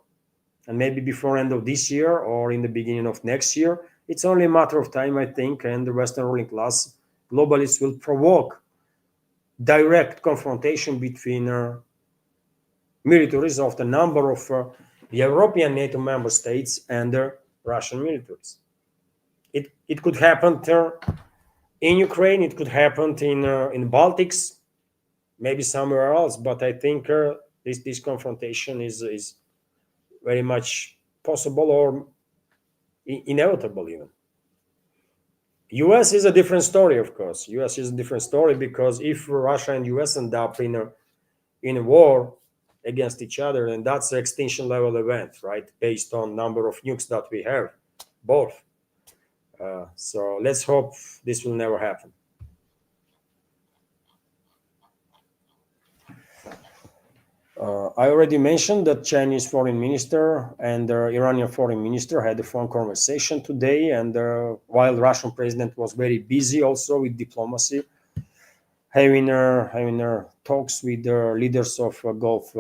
and maybe before end of this year or in the beginning of next year, it's only a matter of time, I think, and the Western ruling class globalists will provoke direct confrontation between militaries of the number of European NATO member states and Russian militaries. It could happen in Ukraine, it could happen in Baltics, maybe somewhere else, but I think this confrontation is very much possible or inevitable even. US is a different story, of course. US is a different story because if Russia and US end up in a war against each other, and that's an extinction level event, right? Based on number of nukes that we have, both. So let's hope this will never happen. I already mentioned that Chinese foreign minister and Iranian foreign minister had a phone conversation today, and while Russian president was very busy also with diplomacy, having talks with the leaders of Gulf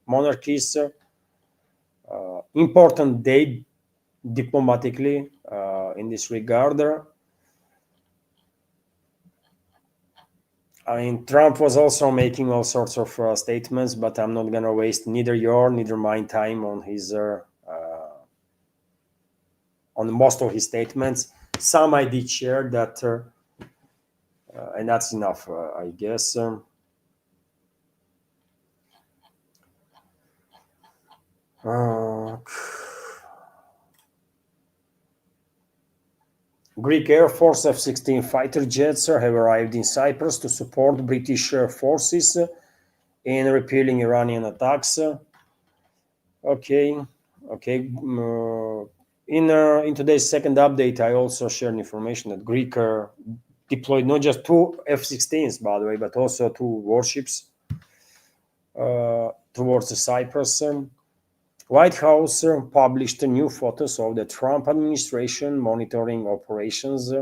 monarchies. Important day diplomatically in this regard. I mean, Trump was also making all sorts of statements, but I'm not gonna waste neither your neither my time on most of his statements. Some I did share that, and that's enough, I guess. Uh, Greek Air Force F-16 fighter jets have arrived in Cyprus to support British forces in repelling Iranian attacks. Okay, okay. In today's second update, I also shared information that Greek deployed not just two F-16s, by the way, but also two warships towards Cyprus. White House published new photos of the Trump administration monitoring operations.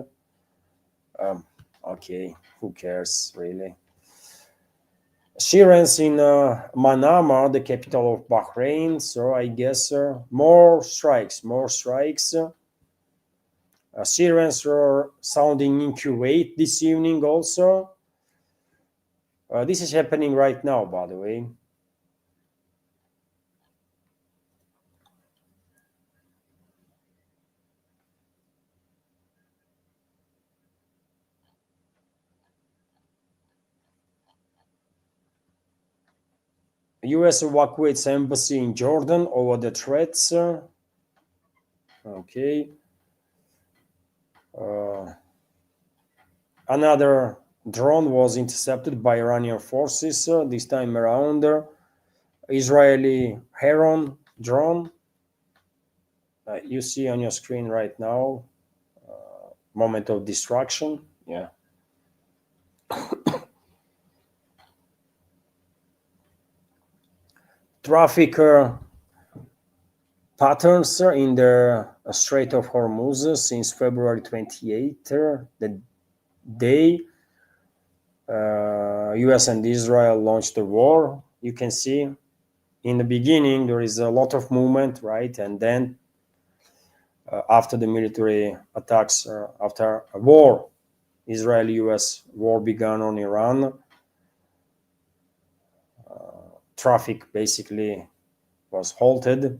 Okay, who cares, really? Sirens in Manama, the capital of Bahrain. So I guess more strikes, more strikes. Sirens are sounding in Kuwait this evening also. This is happening right now, by the way. US evacuates embassy in Jordan over the threats. Okay. Another drone was intercepted by Iranian forces, this time around. Israeli Heron drone. You see on your screen right now. Moment of destruction. Yeah. Traffic patterns in the Strait of Hormuz since February 28th, the day US and Israel launched the war. You can see in the beginning there is a lot of movement, right? And then after the military attacks, after a war, Israeli-US war began on Iran, traffic basically was halted.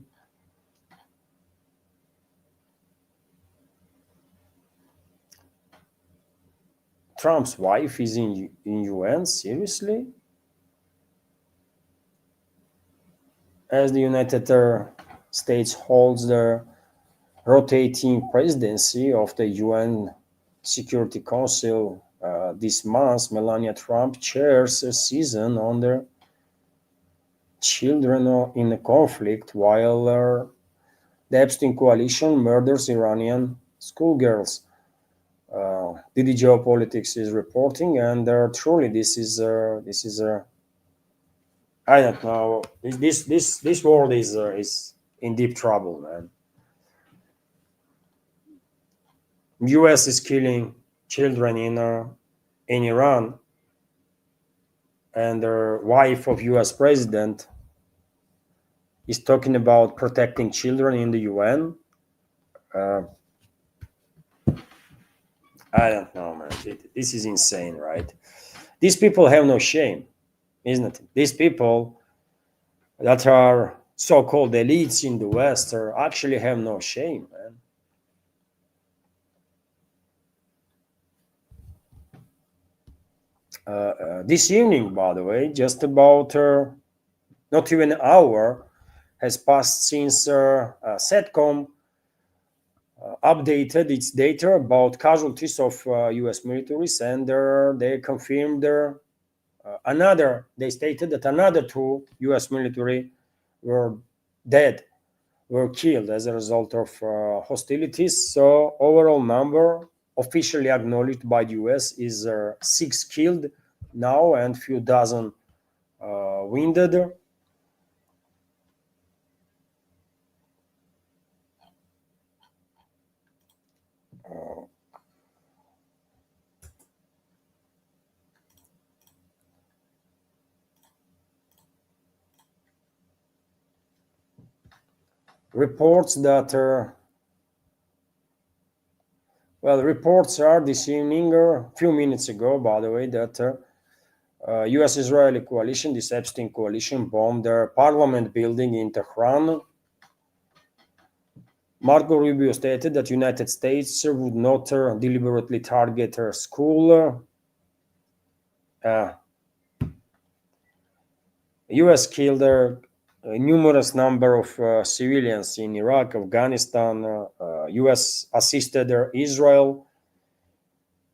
Trump's wife is in UN, seriously? As the United States holds the rotating presidency of the UN Security Council this month, Melania Trump chairs a season on the children in a conflict, while the Epstein coalition murders Iranian schoolgirls. DD Geopolitics is reporting, and truly this is I don't know. This world is in deep trouble, man. U.S. is killing children in Iran, and the wife of U.S. president is talking about protecting children in the UN. Uh, I don't know, man. This is insane, right? These people have no shame, isn't it? These people that are so-called elites in the West are actually have no shame, man. This evening, by the way, just about not even an hour has passed since SETCOM updated its data about casualties of U.S. militaries, and they confirmed they stated that another two U.S. military were dead, were killed as a result of hostilities. So overall number officially acknowledged by the U.S. is 6 killed now and few dozen wounded. Reports that reports are this evening, a few minutes ago, by the way, that U.S.-Israeli coalition, this Epstein coalition, bombed their parliament building in Tehran. Marco Rubio stated that United States would not deliberately target a school. U.S. killed a numerous number of civilians in Iraq, Afghanistan. U.S. assisted Israel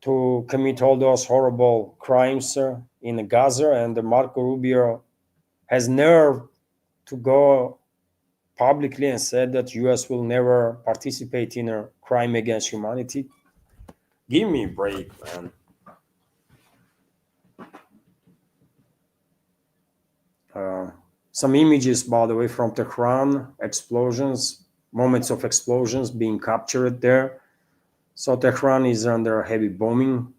to commit all those horrible crimes in Gaza, and Marco Rubio has nerve to go publicly and said that U.S. will never participate in a crime against humanity. Give me a break, man. Some images, by the way, from Tehran, explosions, moments of explosions being captured there. So Tehran is under heavy bombing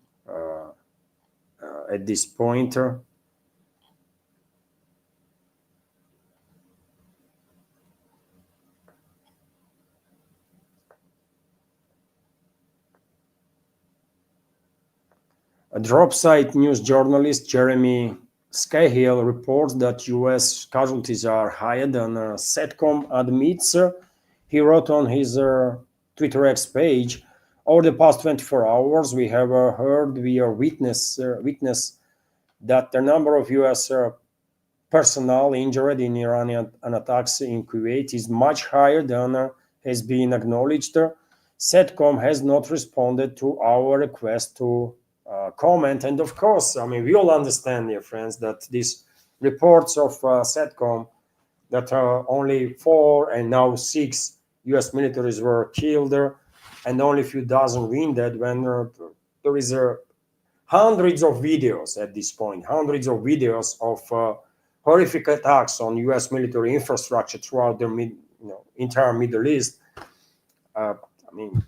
at this point. A drop site news journalist, Jeremy Scahill, reports that U.S. casualties are higher than SETCOM admits. He wrote on his Twitter X page, over the past 24 hours, we have witness that the number of U.S. personnel injured in Iranian attacks in Kuwait is much higher than has been acknowledged. SETCOM has not responded to our request to comment. And of course, I mean, we all understand, dear friends, that these reports of SETCOM that only 4 and now 6 U.S. militaries were killed and only a few dozen wounded, when there is hundreds of videos at this point, hundreds of videos of horrific attacks on U.S. military infrastructure throughout the entire Middle East. I mean,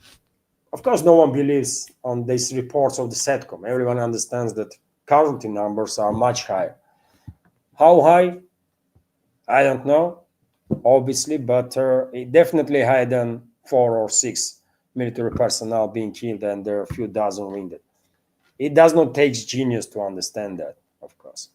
of course, no one believes on these reports of the SETCOM. Everyone understands that casualty numbers are much higher. How high? I don't know, obviously, but it definitely higher than 4 or 6 military personnel being killed and there are a few dozen wounded. It does not take genius to understand that, of course.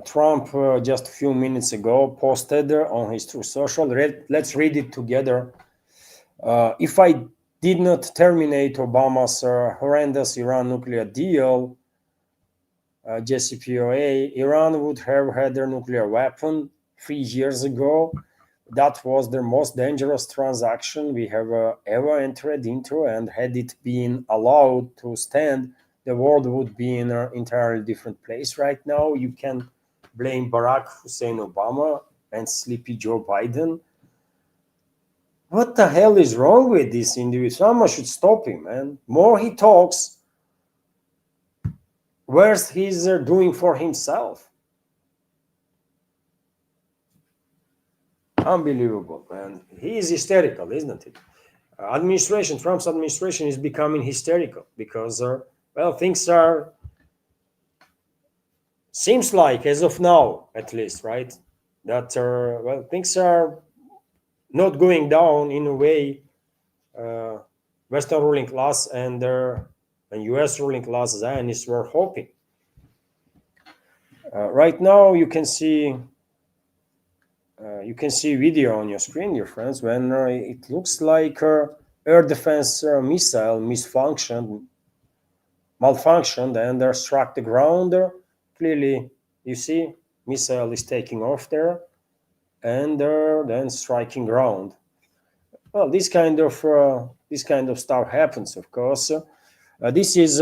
Trump, just a few minutes ago, posted on his True Social. Let's read it together. If I did not terminate Obama's horrendous Iran nuclear deal, JCPOA, Iran would have had their nuclear weapon 3 years ago. That was the most dangerous transaction we have ever entered into, and had it been allowed to stand, the world would be in an entirely different place right now. You can blame Barack Hussein Obama and sleepy Joe Biden. What the hell is wrong with this individual? Someone should stop him, man. More he talks, Where's he's doing for himself? Unbelievable, man. He is hysterical, isn't it? Trump's administration is becoming hysterical because, well, things are, seems like, as of now, at least, right? That, well, things are not going down in a way uh, Western ruling class and US ruling class Zionists were hoping. Right now, you can see video on your screen, dear friends, when it looks like air defense missile malfunctioned, and struck the ground. Clearly, you see, missile is taking off there, and then striking ground. Well, this kind of stuff happens, of course. This is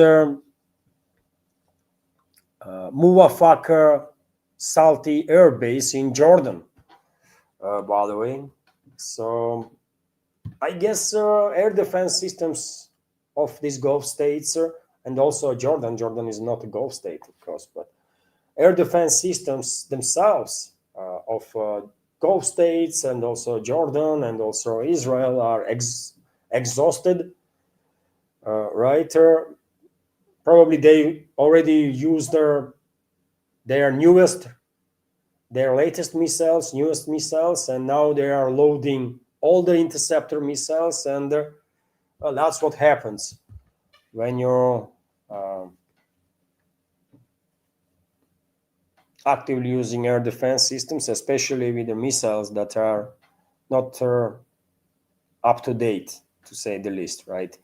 Muwafaq Salti Air Base in Jordan, by the way. So I guess air defense systems of these Gulf states and also Jordan. Jordan is not a Gulf state, of course, but air defense systems themselves of Gulf states and also Jordan and also Israel are exhausted, right? Probably they already used their latest newest missiles, and now they are loading all the interceptor missiles, and well, that's what happens when you're actively using air defense systems, especially with the missiles that are not up to date, to say the least, right?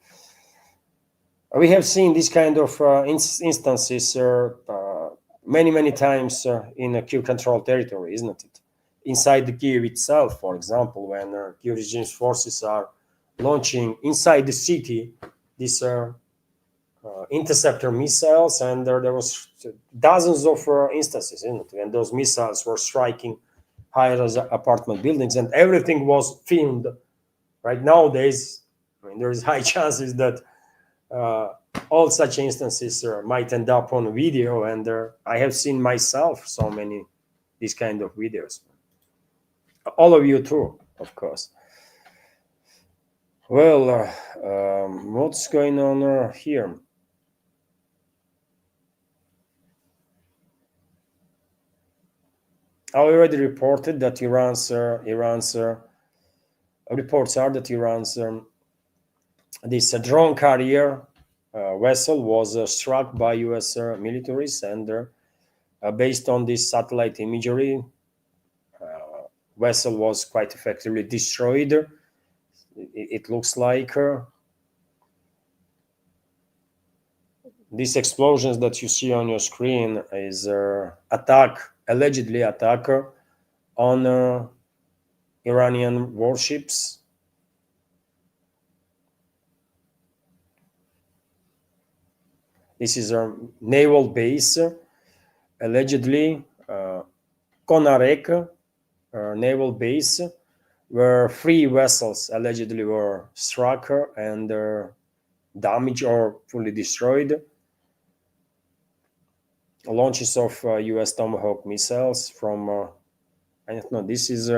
We have seen this kind of instances many times in a Kiev controlled territory, isn't it? Inside the Kiev itself, for example, when Kiev regime's forces are launching inside the city these interceptor missiles, and there was dozens of instances, isn't it? And those missiles were striking high-rise apartment buildings, and everything was filmed. Right nowadays, I mean, there is high chances that all such instances might end up on video, and I have seen myself so many these kind of videos. All of you too, of course. Well, what's going on here? I already reported that Iran's reports are that Iran's this drone carrier vessel was struck by U.S. militaries, and based on this satellite imagery, vessel was quite effectively destroyed. It looks like these explosions that you see on your screen is allegedly attack on Iranian warships. This is a naval base, allegedly Konarek naval base, where 3 vessels allegedly were struck and damaged or fully destroyed. Launches of U.S. Tomahawk missiles from, I don't know, this is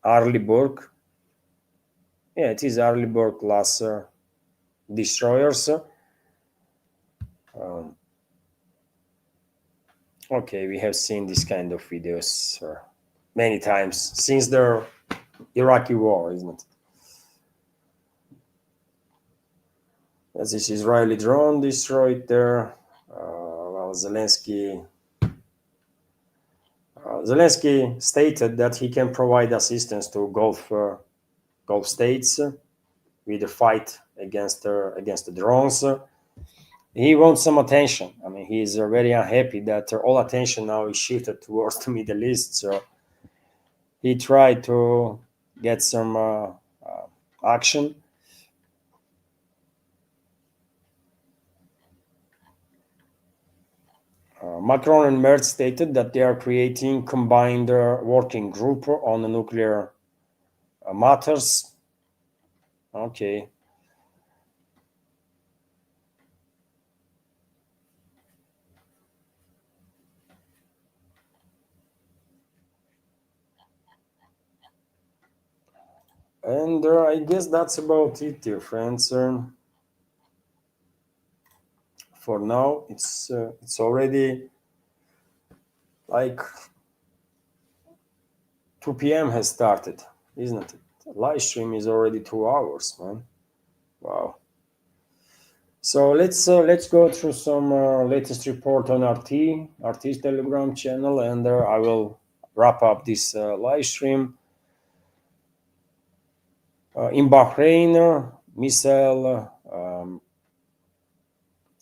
Arleigh Yeah, it is Arleigh class destroyers. Okay, we have seen this kind of videos many times since the Iraqi war, isn't it? As this Israeli drone destroyed there, well, Zelensky stated that he can provide assistance to Gulf states with the fight against the drones. He wants some attention. I mean, he is very unhappy that all attention now is shifted towards the Middle East. So he tried to get some action. Macron and Merz stated that they are creating combined working group on the nuclear matters. Okay. And I guess that's about it, dear friends. For now, it's already like 2 p.m. has started, isn't it? Live stream is already 2 hours, man. Wow. So let's go through some latest report on RT's Telegram channel, and I will wrap up this live stream. In Bahrain, missile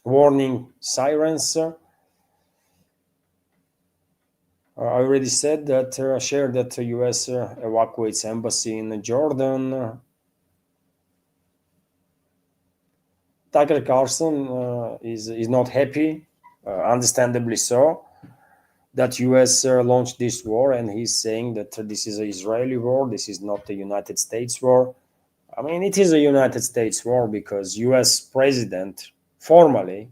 warning sirens. I already said that shared that the U.S. Evacuates embassy in Jordan. Tucker Carlson is not happy, understandably so, that U.S. Launched this war, and he's saying that this is an Israeli war. This is not the United States war. I mean, it is a United States war because U.S. president formally,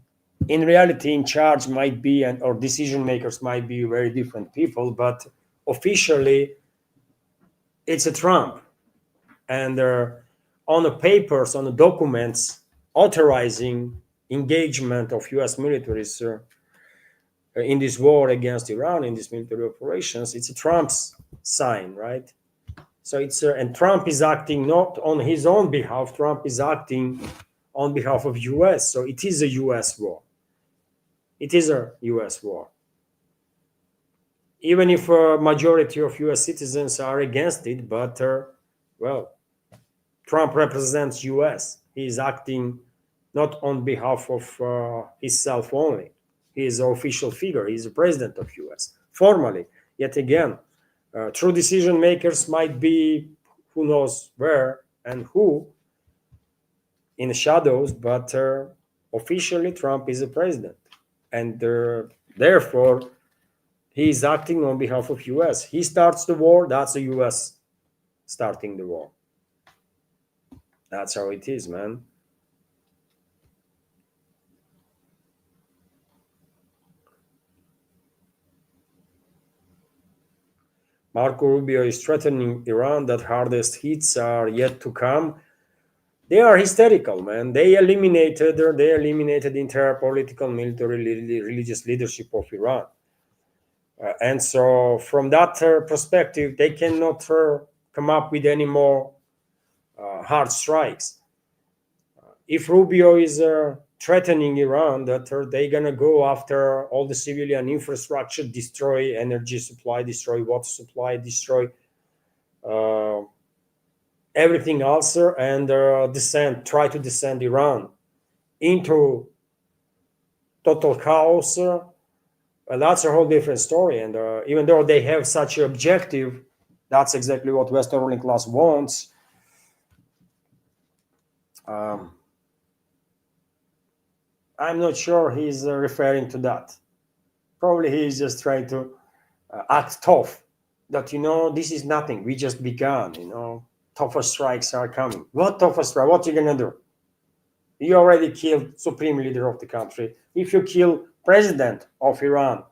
in reality, in charge might be, and or decision makers might be very different people, but officially, it's a Trump, and on the papers, on the documents authorizing engagement of U.S. militaries in this war against Iran, in these military operations, it's a Trump's sign, right? So it's and Trump is acting not on his own behalf. Trump is acting on behalf of U.S. So it is a U.S. war. It is a U.S. war. Even if a majority of U.S. citizens are against it, but well, Trump represents U.S. He is acting not on behalf of himself only. He is an official figure. He is the president of U.S. formally. Yet again, true decision makers might be who knows where and who in the shadows, but officially Trump is the president, and therefore he is acting on behalf of U.S. He starts the war. That's the U.S. starting the war. That's how it is, man. Marco Rubio is threatening Iran that hardest hits are yet to come. They are hysterical, man. They eliminated the entire political, military, religious leadership of Iran. And so, from that perspective, they cannot come up with any more hard strikes. If Rubio is threatening Iran that they're gonna go after all the civilian infrastructure, destroy energy supply, destroy water supply, destroy uh, everything else, and try to descend Iran into total chaos. That's a whole different story. And even though they have such an objective, that's exactly what Western ruling class wants. Um, I'm not sure he's referring to that. Probably he's just trying to act tough. That this is nothing. We just began. Tougher strikes are coming. What tougher strike? What you gonna do? You already killed supreme leader of the country. If you kill president of Iran,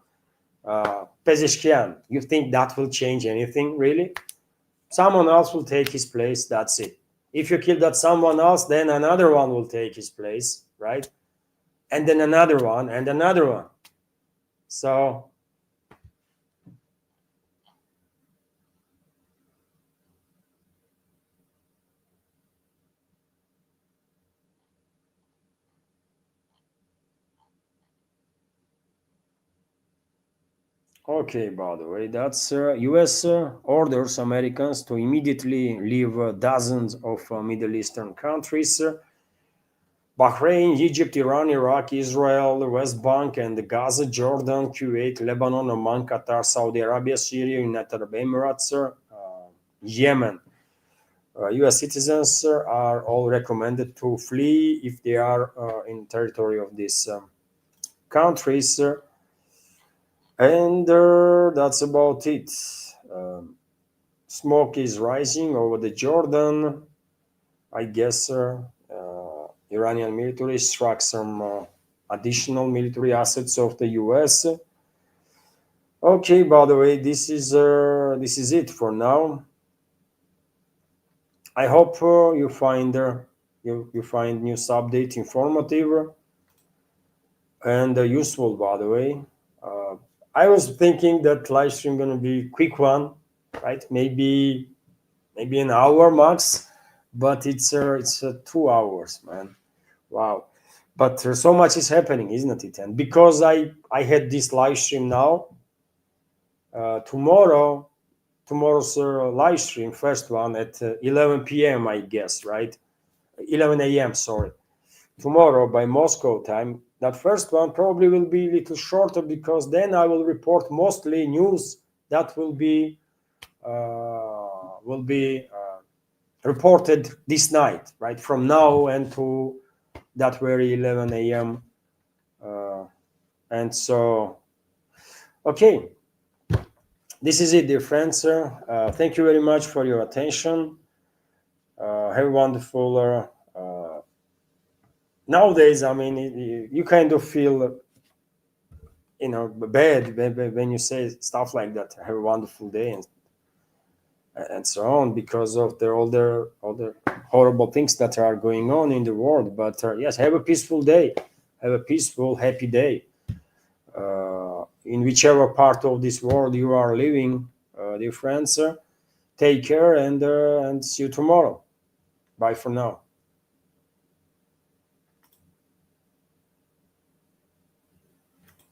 Pezeshkian, you think that will change anything, really? Someone else will take his place. That's it. If you kill that someone else, then another one will take his place, right? And then another one, and another one. So okay, by the way, that's U.S. Orders Americans to immediately leave dozens of Middle Eastern countries. Bahrain, Egypt, Iran, Iraq, Israel, the West Bank, and Gaza, Jordan, Kuwait, Lebanon, Oman, Qatar, Saudi Arabia, Syria, United Arab Emirates, Yemen. U.S. citizens are all recommended to flee if they are in territory of these countries. And that's about it. Smoke is rising over the Jordan. I guess Iranian military struck some additional military assets of the U.S. Okay, by the way, this is it for now. I hope you find news update informative and useful. By the way, uh, I was thinking that live stream gonna be quick one, right? Maybe an hour max, but it's 2 hours, man. Wow. But so much is happening, isn't it? And because I had this live stream now, tomorrow's live stream, first one at 11 p.m. I guess, right? 11 a.m. Sorry, tomorrow by Moscow time. That first one probably will be a little shorter because then I will report mostly news that will be reported this night, right? From now and to that very 11 a.m. Uh, and so, okay, this is it, dear friends. Thank you very much for your attention. Have a wonderful. Nowadays, I mean, you kind of feel, bad when you say stuff like that. Have a wonderful day and so on because of all the horrible things that are going on in the world. But yes, have a peaceful day. Have a peaceful, happy day. In whichever part of this world you are living, dear friends. Take care and see you tomorrow. Bye for now.